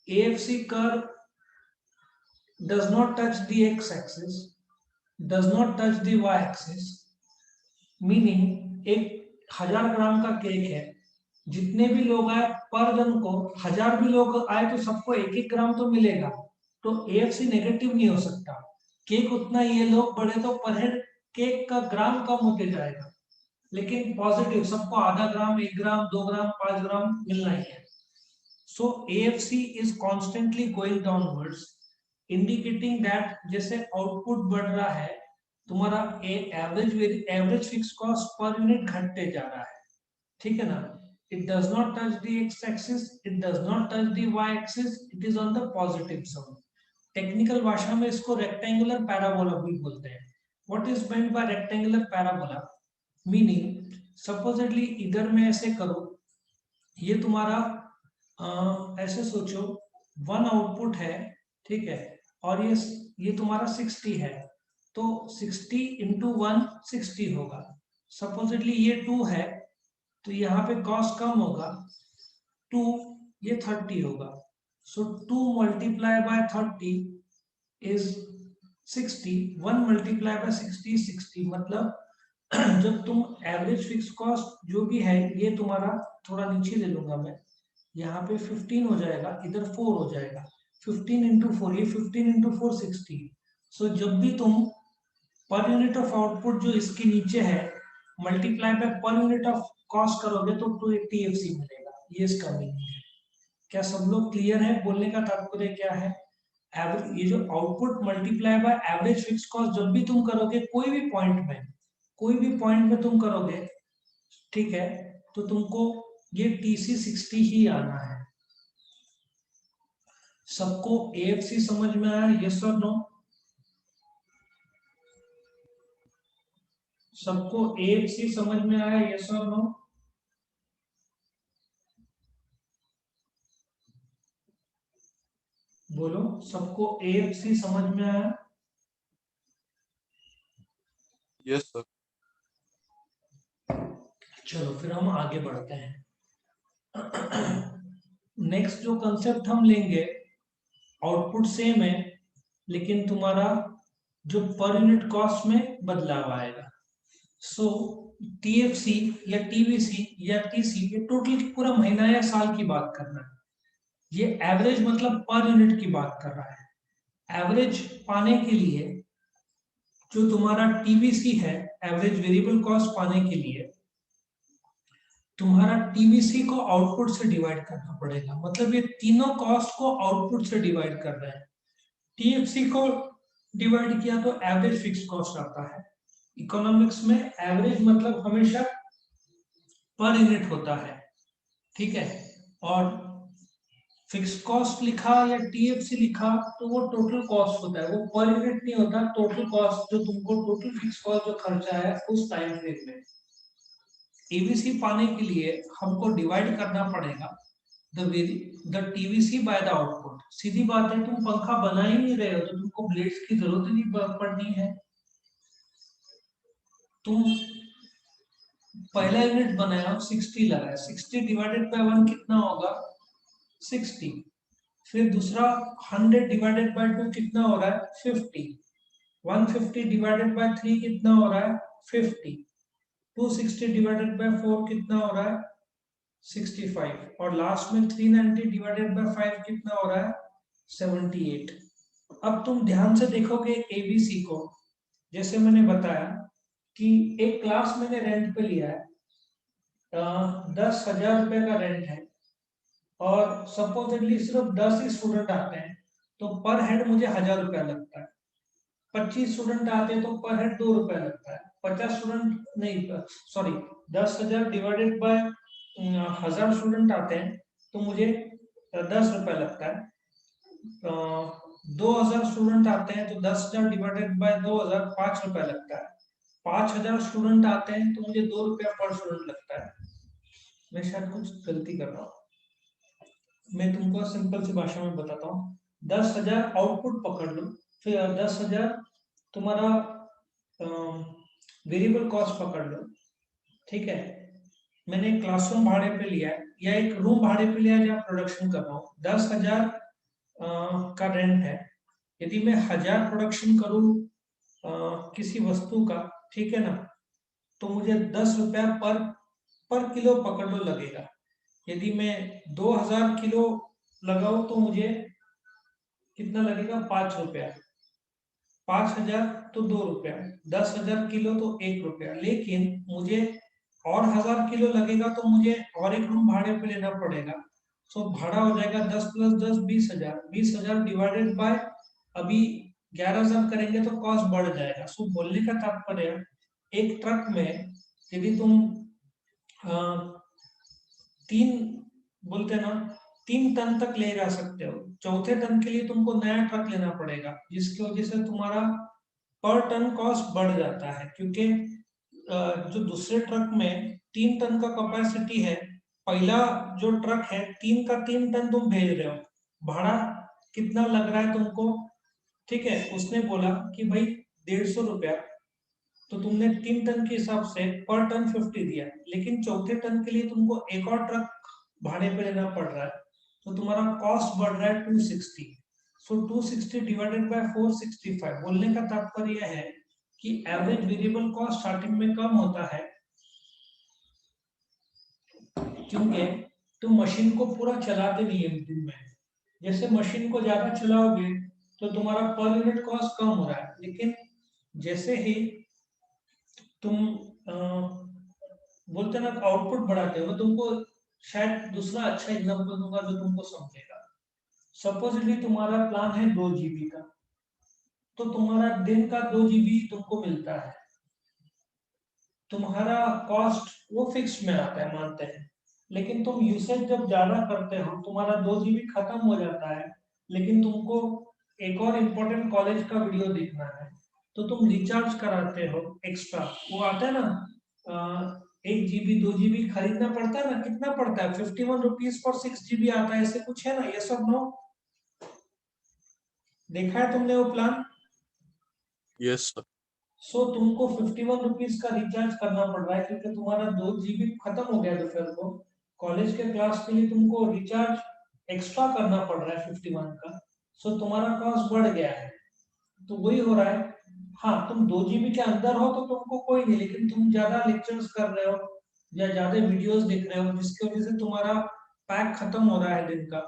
AFC curve does not touch the x-axis, does not touch the y-axis, meaning एक 1000 ग्राम का cake है, जितने भी लोग आए पर जन को, 1000 भी लोग आए तो सबको 1-1 ग्राम तो मिलेगा, तो एएफसी नेगेटिव नहीं हो सकता। केक उतना ही है, लोग बढ़े तो पर हेड केक का ग्राम कम होते जाएगा, लेकिन पॉजिटिव सबको आधा ग्राम, 1 ग्राम, 2 ग्राम, 5 ग्राम मिलना ही है। So AFC is constantly going downwards, indicating that जैसे आउटपुट बढ़ रहा है, तुम्हारा average fix cost per unit घटते जा रहा है, ठीक है ना। It does not touch the X axis, it does not touch the Y axis, it is on the positive zone. Technical भाषा में इसको रेक्टेंगुलर पैराबोला भी बोलते हैं। What is meant by rectangular parabola? Meaning, supposedly इधर मैं ऐसे करूं, ये तुम्हारा ऐसे सोचो, 1 आउटपुट है, ठीक है, और ये तुम्हारा 60 है, तो 60 इंटू 1 60 होगा। सपोजिटली ये 2 है, तो यहाँ पे कॉस्ट कम होगा, 2, ये 30 होगा। सो 2 multiply by 30 is 60, 1 multiply by 60 60, मतलब जब तुम एवरेज फिक्स कॉस्ट जो भी है, ये तुम्हारा थोड़ा नीचे ले लूंगा मैं, यहाँ पे 15 हो जाएगा, इधर 4 हो जाएगा, 15 इंटू 4, ये 15 इंटू 4 60। सो जब भी तुम पर यूनिट ऑफ आउटपुट जो इसके नीचे है multiply by per unit of cost करोगे तो 280 मिलेगा, ये इसका मीनिंग है। क्या सब लोग क्लियर है? बोलने का तात्पर्य क्या है? ये जो output multiply by average fix cost जब भी तुम करोगे, कोई भी पॉइंट में, कोई भी पॉइंट में तुम करोगे, ठीक है, तो तुमको ये TC 60 ही आना है। सबको AFC समझ में आया? यस और नो? सबको AFC समझ में आया? यस और नो? बोलो, सबको AFC समझ में आया? Yes, sir. चलो फिर हम आगे बढ़ते हैं। नेक्स्ट जो कंसेप्ट हम लेंगे, आउटपुट सेम है लेकिन तुम्हारा जो पर यूनिट कॉस्ट में बदलाव आएगा। सो TFC या TVC या TC, ये टोटल पूरा महीना या साल की बात करना है। ये एवरेज मतलब पर यूनिट की बात कर रहा है। एवरेज पाने के लिए जो तुम्हारा TVC है, एवरेज वेरिएबल कॉस्ट पाने के लिए तुम्हारा TVC को आउटपुट से डिवाइड करना पड़ेगा। मतलब ये तीनों कॉस्ट को आउटपुट से डिवाइड कर रहे हैं। TFC को डिवाइड किया तो एवरेज फिक्स कॉस्ट आता है। इकोनॉमिक्स में एवरेज मतलब हमेशा पर यूनिट होता है, ठीक है। और फिक्स कॉस्ट लिखा या TFC लिखा तो वो टोटल कॉस्ट होता है, वो पर यूनिट नहीं होता। टोटल कॉस्ट जो तुमको टोटल फिक्स कॉस्ट जो खर्चा है उस टाइम फ्रेम में। TVC पाने के लिए हमको डिवाइड करना पड़ेगा the TVC by the output. सीधी बात है, तुम पंखा बना ही नहीं रहे हो तो तुमको ब्लेड्स की जरूरत ही नहीं पड़नी है। तुम पहला यूनिट बनाया 60 लगाया, 60 डिवाइडेड बाय 1 कितना होगा? 60। फिर दूसरा 100 डिवाइडेड बाय 2 कितना हो रहा है? 50। 150 डिवाइडेड बाय 3 कितना हो रहा है? 50। 260 डिवाइडेड बाय 4 कितना हो रहा है? 65। और लास्ट में 390 डिवाइडेड बाय 5 कितना हो रहा है? 78। अब तुम ध्यान से देखोगे ABC को, जैसे मैंने बताया कि एक क्लास मैंने रेंट पे लिया है, 10,000 रुपए का रेंट है और सपोजिटली सिर्फ 10 ही स्टूडेंट आते हैं तो पर हेड मुझे 1,000 रुपया लगता है। 25 स्टूडेंट आते हैं तो पर हेड 2 रुपया लगता है। 50 स्टूडेंट नहीं, सॉरी, 10,000 डिवाइडेड बाय 1,000 स्टूडेंट आते हैं तो मुझे 10 रुपया लगता है। 2,000 स्टूडेंट आते हैं तो 10,000 डिवाइडेड बाय 2,000 5 रुपया लगता है। 5,000 स्टूडेंट आते हैं तो मुझे 2 रुपया पर स्टूडेंट लगता है। मैं शायद कुछ गलती कर रहा हूँ, मैं तुमको सिंपल सी भाषा में बताता हूँ। 10,000 आउटपुट पकड़ लो, फिर 10,000 तुम्हारा वेरिएबल कॉस्ट पकड़ लो, ठीक है। मैंने क्लासरूम भाड़े पे लिया है या एक रूम भाड़े पे लिया है जहाँ प्रोडक्शन कर रहा हूँ। 10,000 का रेंट है। यदि मैं 1,000 प्रोडक्शन करूँ किसी वस्तु का, ठीक है ना, तो मुझे 10 रुपया पर किलो पकड़ लो लगेगा। यदि मैं 2,000 किलो लगाऊं तो मुझे कितना लगेगा? 5 रुपया। 5,000 तो 2 रुपया, 10,000 किलो तो 1 रुपया। लेकिन मुझे और 1,000 किलो लगेगा तो मुझे और एक रूम भाड़े पे लेना पड़ेगा। सो भाड़ा हो जाएगा 10 + 10 20,000। 20,000 डिवाइडेड बाय अभी 11,000 करेंगे तो कॉस्ट बढ़ जाएगा। सो बोलने का तात्पर्य, एक ट्रक में यदि तुम 3 बोलते ना 3 टन तक ले जा सकते हो, चौथे टन के लिए तुमको नया ट्रक लेना पड़ेगा, जिसकी वजह से तुम्हारा पर टन कॉस्ट बढ़ जाता है। क्योंकि जो दूसरे ट्रक में 3 टन का कैपेसिटी है, पहला जो ट्रक है 3 का 3 टन तुम भेज रहे हो, भाड़ा कितना लग रहा है तुमको? ठीक है, उसने बोला कि भाई 150 रुपया, तो तुमने 3 टन के हिसाब से पर टन 50 दिया, लेकिन चौथे टन के लिए तुमको एक और ट्रक भाड़े पे लेना पड़ रहा है तो तुम्हारा कॉस्ट बढ़ रहा है 260। सो 260 डिवाइडेड बाय 465। बोलने का तात्पर्य है कि एवरेज वेरिएबल कॉस्ट स्टार्टिंग में कम होता है क्योंकि तुम मशीन को पूरा चलाते नहीं है दिन में। जैसे मशीन को ज्यादा चलाओगे तो तुम्हारा पर यूनिट कॉस्ट कम हो रहा है, लेकिन जैसे ही तुम बोलते ना आउटपुट बढ़ाते हो, तुमको शायद दूसरा अच्छा एग्जांपल दूंगा जो तुमको समझेगा। सपोजिटली तुम्हारा प्लान है 2 GB का, तो तुम्हारा दिन का 2 GB तुमको मिलता है। तुम्हारा कॉस्ट वो फिक्स में आता है, मानते हैं, लेकिन तुम यूसेज जब ज्यादा करते हो तुम्हारा 2 GB खत्म हो जाता है, लेकिन तुमको एक और इम्पोर्टेंट कॉलेज का वीडियो देखना है तो तुम रिचार्ज कराते हो एक्स्ट्रा, वो आता है ना 1 GB 2 GB खरीदना पड़ता है ना, कितना पड़ता है 51 रुपीज फॉर 6 GB आता है, ऐसे कुछ है ना, ये सब नो देखा है तुमने वो प्लान? Yes, sir. सो तुमको 51 रुपीज का रिचार्ज करना पड़ रहा है क्योंकि तुम्हारा 2 GB खत्म हो गया दोपहर को, कॉलेज के क्लास के लिए तुमको रिचार्ज एक्स्ट्रा करना पड़ रहा है 51 का, सो तुम्हारा कॉस्ट बढ़ गया है। तो वही हो रहा है। हाँ, तुम 2 GB के अंदर हो तो तुमको कोई नहीं, लेकिन तुम ज्यादा लेक्चर्स कर रहे हो या ज्यादा वीडियोस देख रहे हो जिसकी वजह से तुम्हारा पैक खत्म हो रहा है दिन का,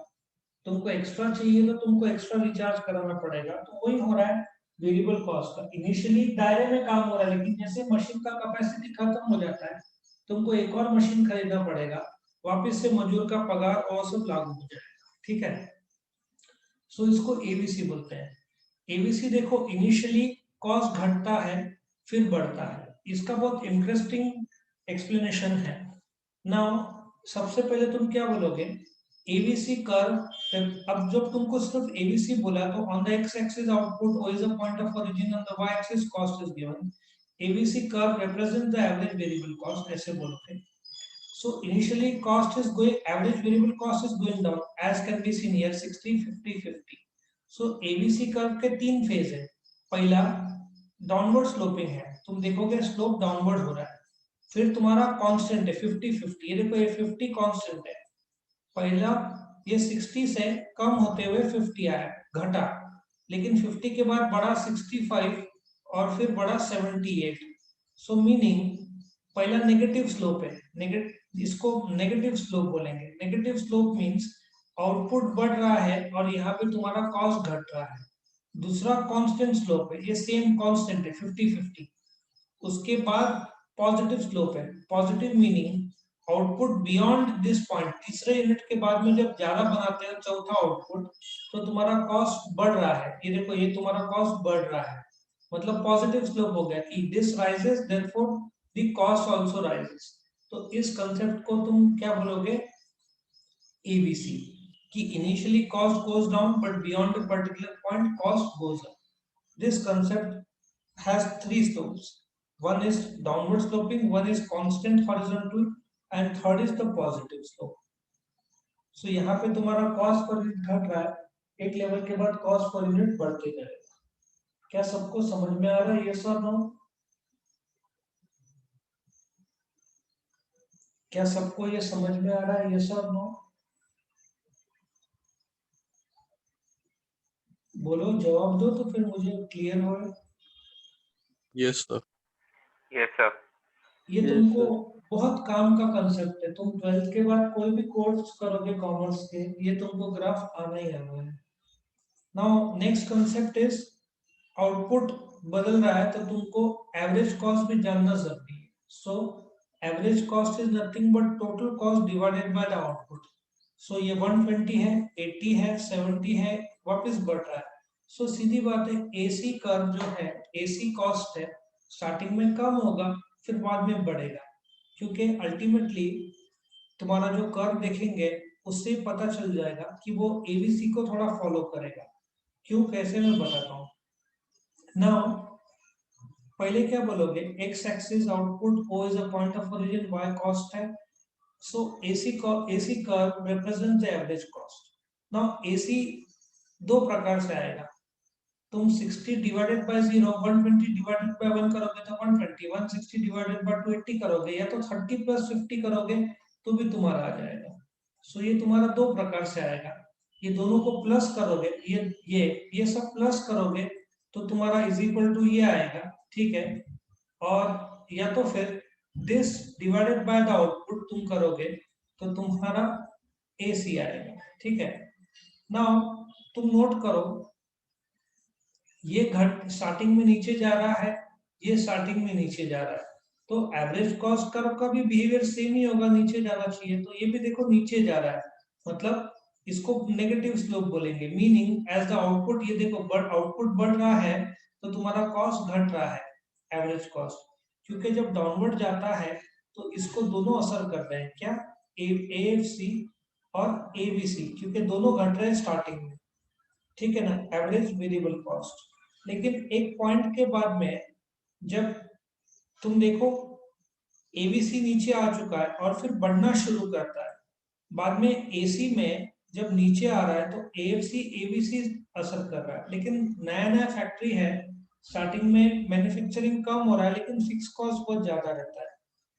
तुमको एक्स्ट्रा चाहिए तो तुमको एक्स्ट्रा रिचार्ज कराना पड़ेगा। तो वही हो रहा है वेरिएबल कॉस्ट का। इनिशियली दायरे में काम हो रहा है, लेकिन जैसे मशीन का कैपेसिटी खत्म हो जाता है तुमको एक और मशीन खरीदना पड़ेगा, वापस से मजदूर का पगार और सब लागू हो जाएगा। ठीक है, सो इसको एबीसी बोलते हैं। एबीसी देखो, इनिशियली कॉस्ट घटता है फिर बढ़ता है, इसका बहुत इंटरेस्टिंग एक्सप्लेनेशन है। नाउ सबसे पहले तुम क्या बोलोगे, एबीसी कर्व। अब जब तुमको सिर्फ एबीसी बोला तो on the X axis output O is a point of origin, on the Y axis cost is given, ABC curve represent the average variable cost, ऐसे बोलते हैं। So initially cost is going, average variable cost is going down as can be seen here 60 50 50. So ABC curve के 3 phase है। पहला downward sloping है, तुम देखोगे slope downward हो रहा है। फिर तुम्हारा कांस्टेंट है 50 50, ये देखो ये 50 कांस्टेंट है। पहला ये 60 से कम होते हुए 50 आया, घटा, लेकिन 50 के बाद बढ़ा 65 और फिर बढ़ा 78। सो मीनिंग पहला नेगेटिव स्लोप है, इसको नेगेटिव स्लोप बोलेंगे। नेगेटिव स्लोप मींस आउटपुट बढ़ रहा है और यहाँ पे तुम्हारा कॉस्ट घट रहा है। दूसरा कांस्टेंट स्लोप है, ये सेम कांस्टेंट है 50 50। उसके बाद पॉजिटिव स्लोप है, positive meaning output beyond this point, तीसरे यूनिट के बाद में जब ज्यादा बनाते हैं चौथा आउटपुट, तो तुम्हारा कॉस्ट बढ़ रहा है। ये देखो ये तुम्हारा कॉस्ट बढ़ रहा है, मतलब पॉजिटिव स्लोप हो गया कि this rises therefore the cost also rises. तो इस कंसेप्ट को तुम क्या बोलोगे, एबीसी, कि initially cost goes down but beyond a particular point cost goes up. This concept has 3 slopes. One is downward sloping, one is constant horizontal, and third is the positive slope. So यहाँ पे तुम्हारा cost per unit घट रहा है, एक level के बाद cost per unit बढ़ते जाएगा। क्या सबको समझ में आ रहा है, यस और नो? क्या सबको ये समझ में आ रहा है, यस और नो? बोलो, जवाब दो तो फिर मुझे क्लियर हो। Yes, sir. Yes, sir. ये Yes, तुमको sir. बहुत काम का कंसेप्ट है, तुम 12th के बाद कोई भी कोर्स करोगे कॉमर्स के, ये तुमको ग्राफ आना ही आना है। Now next concept is output बदल रहा है तो तुमको एवरेज कॉस्ट भी जानना जरूरी है। So average cost is nothing but total cost divided by the output. So ये 120 है, 80 है, 70 है, वापस बढ़ रहा है। सो सीधी बात है, एसी कर्व जो है, एसी कॉस्ट है, स्टार्टिंग में कम होगा फिर बाद में बढ़ेगा, क्योंकि अल्टीमेटली तुम्हारा जो कर्व देखेंगे उससे पता चल जाएगा कि वो एबीसी को थोड़ा फॉलो करेगा। क्यों, कैसे, मैं बताता हूँ। नाउ पहले क्या बोलोगे, X axis output O is a point of origin, Y cost है। So AC curve represent the average cost. Now AC दो प्रकार से आएगा, तुम 60 डिवाइडेड बाय 0, 120 डिवाइडेड बाय 1 करोगे तो 120, 160 डिवाइडेड बाय 280 करोगे, या तो 30 प्लस 50 करोगे तो भी तुम्हारा आ जाएगा। सो ये तुम्हारा दो प्रकार से आएगा, ये दोनों को प्लस करोगे, ये सब प्लस करोगे तो तुम्हारा इज इक्वल टू ये आएगा, ठीक है। और या तो फिर this divided by the output तुम करोगे तो तुम्हारा एसी आएगा, ठीक है। नाउ तुम नोट करो, ये घट स्टार्टिंग में नीचे जा रहा है, ये स्टार्टिंग में नीचे जा रहा है, तो एवरेज कॉस्ट कर्व का भी बिहेवियर सेम ही होगा, नीचे जाना चाहिए। तो ये भी देखो नीचे जा रहा है, मतलब इसको नेगेटिव स्लोप बोलेंगे। मीनिंग एज द आउटपुट, ये देखो आउटपुट बढ़ रहा है तो तुम्हारा कॉस्ट घट रहा है, एवरेज कॉस्ट, क्योंकि जब डाउनवर्ड जाता है तो इसको दोनों असर कर रहे हैं, क्या, एएफसी और एबीसी, क्योंकि दोनों घट रहे हैं स्टार्टिंग में, ठीक है ना, एवरेज वेरिएबल कॉस्ट। लेकिन एक पॉइंट के बाद में जब तुम देखो एबीसी नीचे आ चुका है और फिर बढ़ना शुरू करता है, बाद में एसी में जब नीचे आ रहा है तो एएफसी एबीसी असर कर रहा है, लेकिन नया नया फैक्ट्री है, स्टार्टिंग में मैन्युफैक्चरिंग कम हो रहा है लेकिन फिक्स कॉस्ट बहुत ज्यादा रहता है,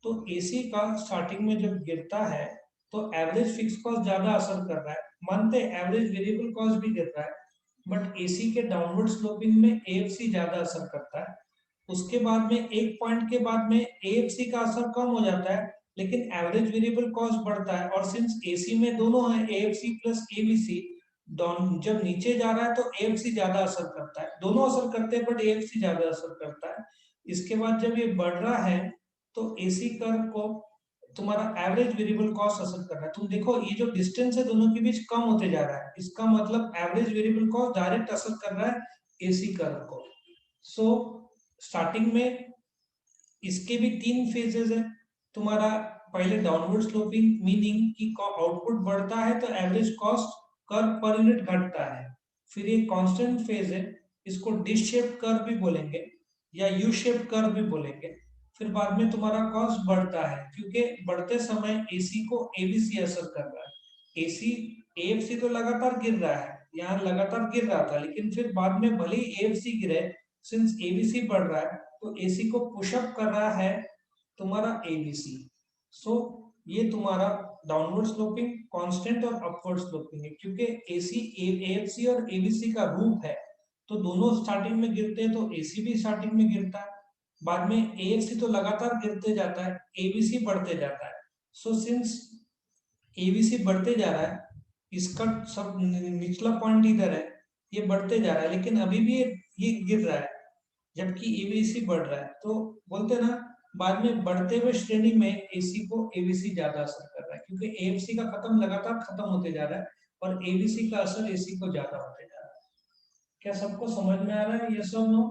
तो एसी का स्टार्टिंग में जब गिरता है तो एवरेज फिक्स कॉस्ट ज्यादा असर कर रहा है, मानते एवरेज वेरिएबल कॉस्ट भी गिर रहा है, बट एसी के डाउनवर्ड स्लोपिंग में एएफसी ज्यादा असर करता है। उसके बाद में एक पॉइंट के बाद में एएफसी का असर कम हो जाता है लेकिन एवरेज वेरिएबल कॉस्ट बढ़ता है, और सिंस एसी में दोनों है एएफसी प्लस एबीसी, जब नीचे जा रहा है तो एएफसी ज्यादा असर करता है, दोनों असर करते हैं बट एएफसी ज्यादा असर करता है। इसके बाद जब ये बढ़ रहा है तो एसी कर्व को तुम्हारा एवरेज वेरिएबल कॉस्ट असर कर रहा है, तुम देखो ये जो डिस्टेंस है दोनों के बीच कम होते जा रहा है, इसका मतलब एवरेज वेरिएबल कॉस्ट डायरेक्ट असर कर रहा है एसी कर्व को। सो स्टार्टिंग में इसके भी 3 फेजेस है, तुम्हारा पहले डाउनवर्ड स्लोपिंग मीनिंग कि आउटपुट बढ़ता है तो average cost curve per unit घटता है, फिर ये कांस्टेंट फेज है, इसको डिश शेप कर्व भी बोलेंगे या यू शेप कर्व भी बोलेंगे, फिर बाद में तुम्हारा कॉस्ट बढ़ता है क्योंकि बढ़ते समय एसी को एबीसी असर कर रहा है, एसी एएफसी तो लगातार गिर रहा है, यहाँ लगातार गिर रहा था लेकिन फिर बाद में भले ही एएफसी गिरे, सिंस एबीसी बढ़ रहा है तो एसी को पुशअप कर रहा है तुम्हारा एबीसी। सो ये तुम्हारा डाउनवर्ड स्लोपिंग कांस्टेंट और अपवर्ड स्लोपिंग है, क्योंकि एसी एएफसी और एबीसी का रूप है तो दोनों स्टार्टिंग में गिरते हैं, तो एसी भी स्टार्टिंग में गिरता है, बाद में एएफसी तो लगातार गिरते जाता है, एबीसी बढ़ते जाता है। सो सिंस एबीसी बढ़ते जा रहा है, इसका सब निचला पॉइंट इधर है, ये बढ़ते जा रहा है लेकिन अभी भी ये गिर रहा है जबकि एबीसी बढ़ रहा है, तो बोलते ना बाद में बढ़ते हुए श्रेणी में एसी को एबीसी ज्यादा असर कर रहा है क्योंकि एएफसी का खत्म लगातार खत्म होते जा रहा है और एबीसी का असर एसी को ज्यादा होते जा रहा है। क्या सबको समझ में आ रहा है, यस और नो?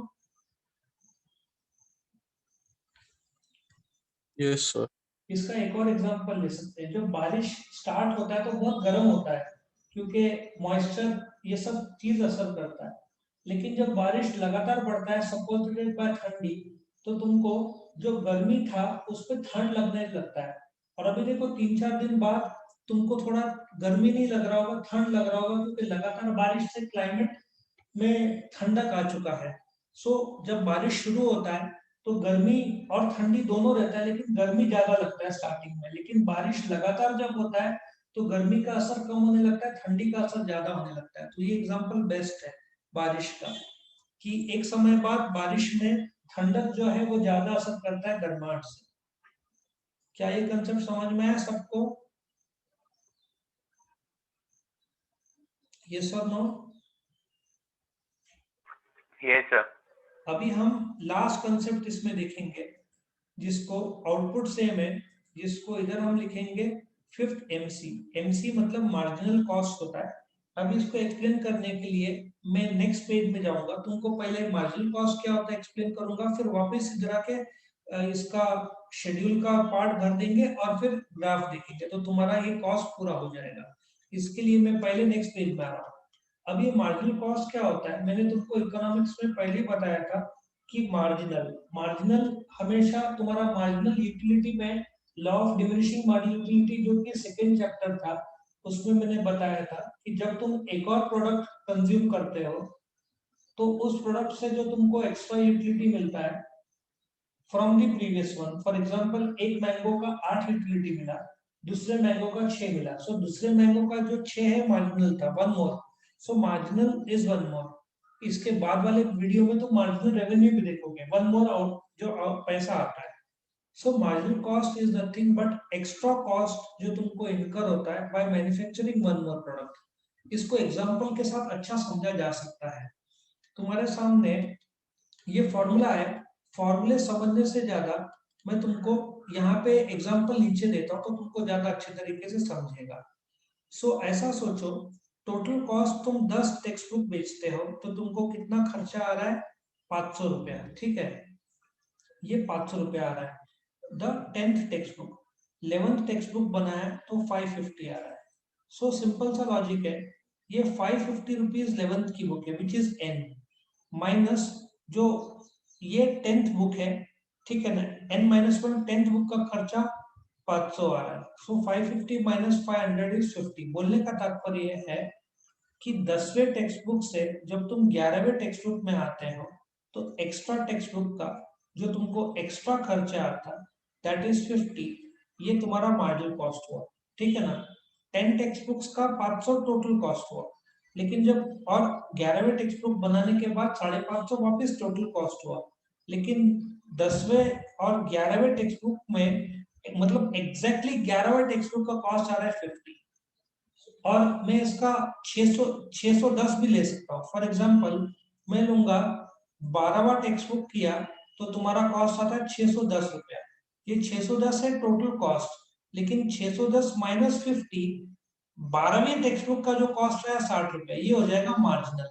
Yes, sir. इसका एक और एग्जांपल ले सकते हैं, जब बारिश स्टार्ट होता है तो बहुत गर्म होता है क्योंकि मॉइस्चर ये सब चीज असर करता है, लेकिन जब बारिश लगातार बढ़ता है सपोर्टेड बाय ठंडी, तो तुमको जो गर्मी था उस पर ठंड लगने लगता है, और अभी देखो 3-4 दिन बाद तुमको थोड़ा गर्मी नहीं लग रहा होगा, ठंड लग रहा होगा क्योंकि लगातार बारिश से क्लाइमेट में ठंडक आ चुका है। सो जब बारिश शुरू होता है तो गर्मी और ठंडी दोनों रहता है लेकिन गर्मी ज्यादा लगता है स्टार्टिंग में, लेकिन बारिश लगातार जब होता है तो गर्मी का असर कम होने लगता है, ठंडी का असर ज्यादा होने लगता है, तो ये एग्जांपल बेस्ट है बारिश का, कि एक समय बाद बारिश में ठंडक जो है वो ज्यादा असर करता है गर्माहट से। क्या ये कंसेप्ट समझ में आया सबको, यस और नो? Yes sir. अभी हम लास्ट कंसेप्ट इसमें देखेंगे जिसको आउटपुट सेम है, जिसको इधर हम लिखेंगे फिफ्थ एमसी, एमसी मतलब मार्जिनल कॉस्ट होता है। अब इसको एक्सप्लेन करने के लिए मैं नेक्स्ट पेज में जाऊंगा, तुमको पहले मार्जिनल कॉस्ट क्या होता है एक्सप्लेन करूंगा, फिर वापस इधर आके इसका शेड्यूल का पार्ट भर देंगे और फिर ग्राफ देखेंगे तो तुम्हारा ये कॉस्ट पूरा हो जाएगा। इसके लिए मैं पहले नेक्स्ट पेज में आ रहा हूँ। अब ये मार्जिनल कॉस्ट क्या होता है, मैंने तुमको इकोनॉमिक्स में पहले ही बताया था कि मार्जिनल मार्जिनल हमेशा तुम्हारा मार्जिनल यूटिलिटी में law of diminishing marginal utility जो कि सेकंड चैप्टर था उसमें मैंने बताया था कि जब तुम एक और प्रोडक्ट कंज्यूम करते हो तो उस प्रोडक्ट से जो तुमको एक्स्ट्रा यूटिलिटी मिलता है from the previous one, for example एक मैंगो का 8 यूटिलिटी मिला, दूसरे मैंगो का 6 मिला, सो दूसरे मैंगो का जो 6 है मार्जिनल था, one more, so marginal is one more. इसके बाद वाले वीडियो में तो मार्जिनल रेवेन्यू भी देखोगे, वन मोर आउट जो पैसा आता है। So marginal cost is nothing but extra cost जो तुमको इनकर होता है by manufacturing one more product. इसको एग्जांपल के साथ अच्छा समझा जा सकता है। तुम्हारे सामने ये फॉर्मूला है, फॉर्मूले समझने से ज्यादा मैं तुमको यहाँ पे एग्जांपल नीचे देता हूँ तो तुमको ज्यादा अच्छे तरीके से समझेगा। सो ऐसा सोचो, टोटल कॉस्ट तुम 10 टेक्स्ट बुक बेचते हो तो तुमको कितना खर्चा आ रहा है, 500 रुपया, ठीक है, ये 500 रुपया आ रहा है। The 10th text book 11th text book बनाया तो 550 आ रहा है। सो सिंपल सा लॉजिक है, ये 550 रुपीज 11th की बुक है विच इज एन, माइनस जो ये 10th बुक है, ठीक है ना, n-1 10th बुक का खर्चा 500 आ रहा है, सो 550 माइनस 500 इज 50। बोलने का तात्पर्य है कि 10वें टेक्स्ट बुक से जब तुम 11वें टेक्स्ट बुक में आते हो तो एक्स्ट्रा टेक्स्ट बुक का जो तुमको एक्स्ट्रा खर्चा आता दैट इज 50, ये तुम्हारा मार्जिनल कॉस्ट हुआ, ठीक है ना। 10 टेक्स्ट बुक्स का 500 टोटल कॉस्ट हुआ, लेकिन जब और 11वें टेक्स्ट बुक बनाने के बाद 550 वापस टोटल कॉस्ट हुआ, लेकिन 10वें और 11वें टेक्स्ट बुक में मतलब एग्जैक्टली 11वें टेक्स्ट बुक का कॉस्ट आ रहा है 50, और मैं इसका 610 भी ले सकता हूँ। फॉर एग्जांपल मैं लूंगा 12वां टेक्स्ट बुक किया तो तुम्हारा कॉस्ट आता है 610 रुपया, ये 610 है टोटल कॉस्ट, लेकिन 610 माइनस 50 12वीं टेक्स्ट बुक का जो कॉस्ट है 60 रुपया, ये हो जाएगा मार्जिनल।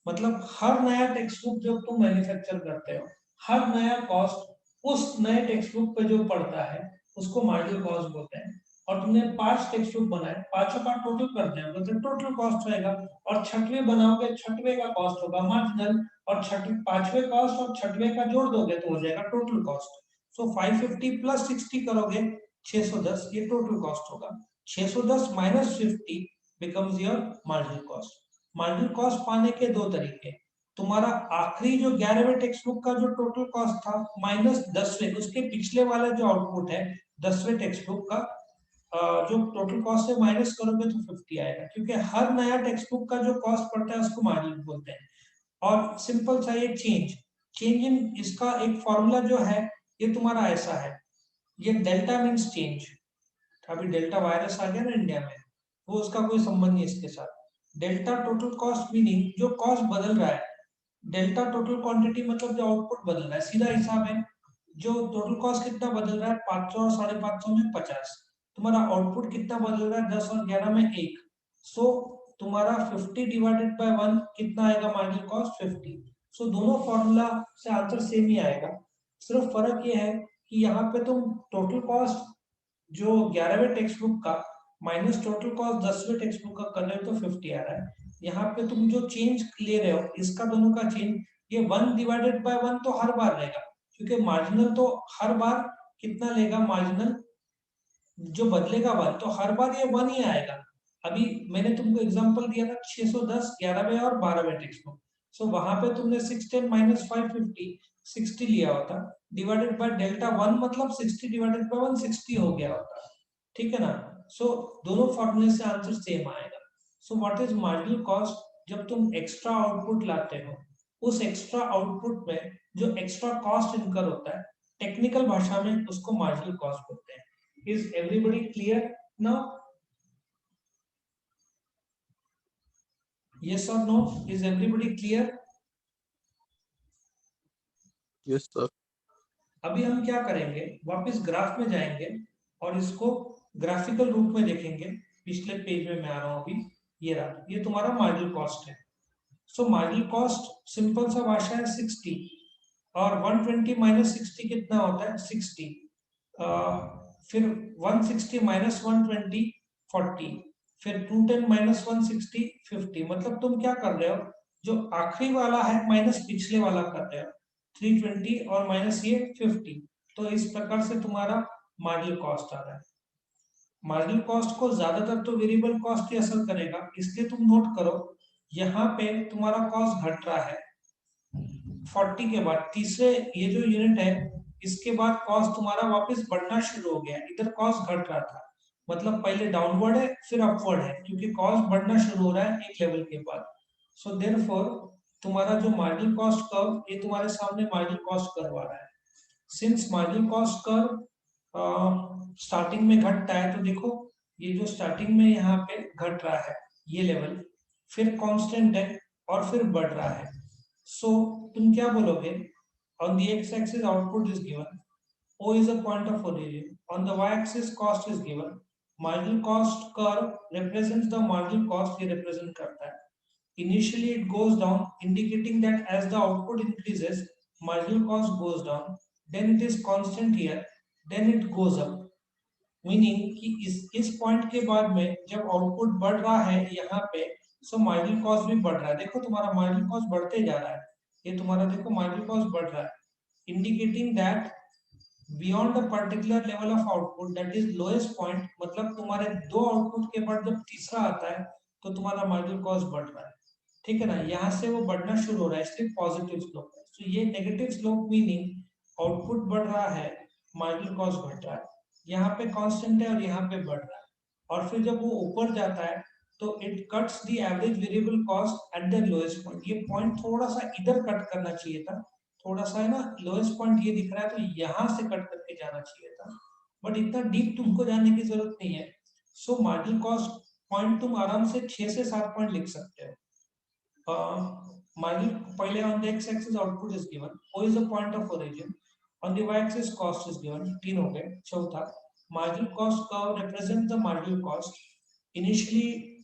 मतलब हर नया टेक्स्ट बुक जब तुम मैन्युफैक्चर करते हो, हर नया कॉस्ट उस नए टेक्स्ट बुक पे जो पड़ता है उसको मार्जिनल कॉस्ट बोलते हैं। और तुमने 5 टेक्स्ट बुक बनाए, पांचों का टोटल कर दिया मतलब टोटल कॉस्ट रहेगा, और 6वें बनाओगे 6वें का कॉस्ट होगा मार्जिनल, और 5वें कॉस्ट और 6वें का जोड़ दोगे तो हो जाएगा टोटल कॉस्ट। सो 550 प्लस 60 करोगे 610, ये टोटल कॉस्ट होगा। 610 minus 50 becomes your marginal cost. Marginal cost पाने के दो तरीके, तुम्हारा आखिरी जो 11वें टेक्स्ट बुक का जो टोटल कॉस्ट था माइनस 10वें, उसके पिछले वाला जो आउटपुट है 10वें टेक्स्ट बुक का जो टोटल कॉस्ट है माइनस करोगे तो 50 आएगा, क्योंकि हर नया टेक्स्ट बुक का जो कॉस्ट पड़ता है उसको मार्जिन बोलते हैं। और सिंपल सा ये चेंज इन इसका एक फॉर्मूला जो है ये तुम्हारा ऐसा है, ये डेल्टा मीन्स चेंज। अभी डेल्टा वायरस आ गया ना इंडिया में, वो उसका कोई संबंध नहीं इसके साथ। डेल्टा टोटल कॉस्ट मीनिंग जो कॉस्ट बदल रहा है, डेल्टा टोटल क्वांटिटी मतलब जो आउटपुट बदल रहा है, सीधा हिसाब है। जो टोटल कॉस्ट कितना बदल रहा है 500 और 550 में 50, तुम्हारा आउटपुट कितना बदल रहा है 10 और 11 में 1, सो तुम्हारा 50 डिवाइडेड बाय 1 कितना आएगा मार्जिनल कॉस्ट 50। सो दोनों फॉर्मूला से आंसर सेम ही आएगा, सिर्फ फर्क ये है कि यहाँ पे तुम टोटल कॉस्ट जो 11वें टेक्स्ट बुक का माइनस टोटल कॉस्ट 10वें टेक्स्ट बुक का कर रहे हो तो 50 आ रहा है। यहाँ पे तुम जो चेंज ले रहे हो इसका दोनों का चेंज, ये 1 डिवाइडेड बाय 1 तो हर बार रहेगा, क्योंकि मार्जिनल तो हर बार कितना लेगा, मार्जिनल जो बदलेगा 1 तो हर बार ये 1 ही आएगा। अभी मैंने तुमको एग्जांपल दिया था 610 11वें और 12वें टेक्स्ट बुक, सो वहां पे तुमने 610 माइनस 550 60 लिया होता, डिवाइडेड बाय डेल्टा 1 मतलब 60 डिवाइडेड बाय 1 60 हो गया होता, ठीक है ना। सो दोनों फॉर्मूले से आंसर सेम आएगा। सो व्हाट इज मार्जिनल कॉस्ट, जब तुम एक्स्ट्रा आउटपुट लाते हो उस एक्स्ट्रा आउटपुट में जो एक्स्ट्रा कॉस्ट इनकर होता है, टेक्निकल भाषा में उसको मार्जिनल कॉस्ट बोलते हैं। Is everybody clear now? Yes और no, is everybody clear? Yes, sir. अभी हम क्या करेंगे, वापस ग्राफ में जाएंगे और इसको ग्राफिकल रूप में देखेंगे। पिछले पेज में मैं आ रहा हूं अभी, ये रहा, ये तुम्हारा मार्जिनल कॉस्ट है। सो मार्जिनल कॉस्ट सिंपल सा भाषा है 60, और 120 माइनस 60 कितना होता है 60, फिर 160 माइनस 120 40, फिर 210 माइनस 160 50। मतलब तुम क्या कर रहे हो, जो आखिरी वाला है माइनस पिछले वाला कर रहे हो, 320 और माइनस ये 50, तो इस प्रकार से तुम्हारा मार्जिनल कॉस्ट आ रहा है। मार्जिनल कॉस्ट को ज्यादातर तो वेरिएबल कॉस्ट ही असर करेगा, इसलिए तुम नोट करो यहाँ पे तुम्हारा कॉस्ट घट रहा है 40 के बाद, तीसरे ये जो यूनिट है इसके बाद कॉस्ट तुम्हारा वापस बढ़ना शुरू हो गया, इधर कॉस्ट घट रहा था, मतलब पहले डाउनवर्ड है फिर अपवर्ड है, क्योंकि कॉस्ट बढ़ना शुरू हो रहा है एक लेवल के बाद। सो देयरफॉर तुम्हारा जो मार्जिनल कॉस्ट कर्व, ये तुम्हारे सामने मार्जिनल कॉस्ट कर्व आ रहा है। Since marginal cost curve starting में घटता है, तो देखो ये जो स्टार्टिंग में यहाँ पे घट रहा है ये लेवल, फिर कांस्टेंट है और फिर बढ़ रहा है। सो तुम क्या बोलोगे, on the x-axis output is given, O is a point of origin, on the y-axis cost is given, marginal cost curve represents the marginal cost ये represent करता है। Initially it goes down, indicating that as the output increases, marginal cost goes down, then it is constant here, then it goes up, meaning कि इस point के बाद में जब output बढ़ रहा है यहाँ पे, सो मार्जिनल कॉस्ट भी बढ़ रहा है। देखो तुम्हारा मार्जिनल कॉस्ट बढ़ते जा रहा है, ये तुम्हारा देखो मार्जिनल कॉस्ट बढ़ रहा है, indicating that beyond the particular level of output that is lowest point, मतलब तुम्हारे दो आउटपुट के बाद जब तीसरा आता है तो तुम्हारा मार्जिनल कॉस्ट बढ़ रहा है, ठीक है ना, यहाँ से वो बढ़ना शुरू हो रहा है, इसलिए पॉजिटिव स्लोप है। तो ये नेगेटिव स्लोप मीनिंग आउटपुट बढ़ रहा है, मार्जिनल कॉस्ट घट रहा है, यहाँ पे कांस्टेंट है और यहाँ पे बढ़ रहा है, और फिर जब वो ऊपर जाता है तो it cuts the average variable cost at the lowest point. ये पॉइंट थोड़ा सा इधर कट करना चाहिए था, थोड़ा सा है ना, लोएस्ट पॉइंट ये दिख रहा है तो यहाँ से कट करके जाना चाहिए था, बट इतना डीप तुमको जाने की जरूरत नहीं है। सो मार्जिनल कॉस्ट पॉइंट तुम आराम से 6 से 7 पॉइंट लिख सकते हो। मार्जिनल पहले on the X axis output is given, O is the point of origin, on the Y axis cost is given, तीन हो गए। चौथा, marginal cost curve represents the marginal cost. Initially,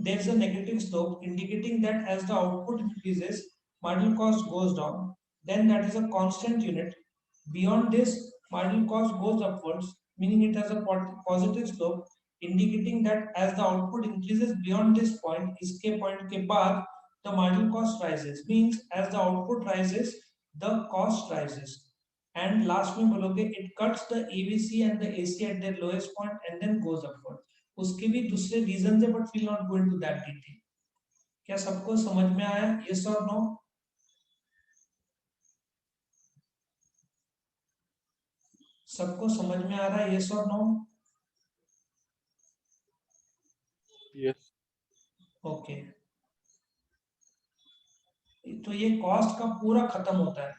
there is a negative slope indicating that as the output increases, marginal cost goes down. Then that is a constant unit. Beyond this, marginal cost goes upwards, meaning it has a positive slope, indicating that as the output increases beyond this point, इसके point के बाद, the marginal cost rises. Means as the output rises, the cost rises. And last में बोलोगे it cuts the ABC and the AC at their lowest point and then goes upward. उसके भी दूसरे reasons है, but we'll not go into that detail. क्या सबको समझ में आया? Yes or no? सबको समझ में आ रहा है? Yes or no? Yes. Okay. तो ये कॉस्ट का पूरा खत्म होता है,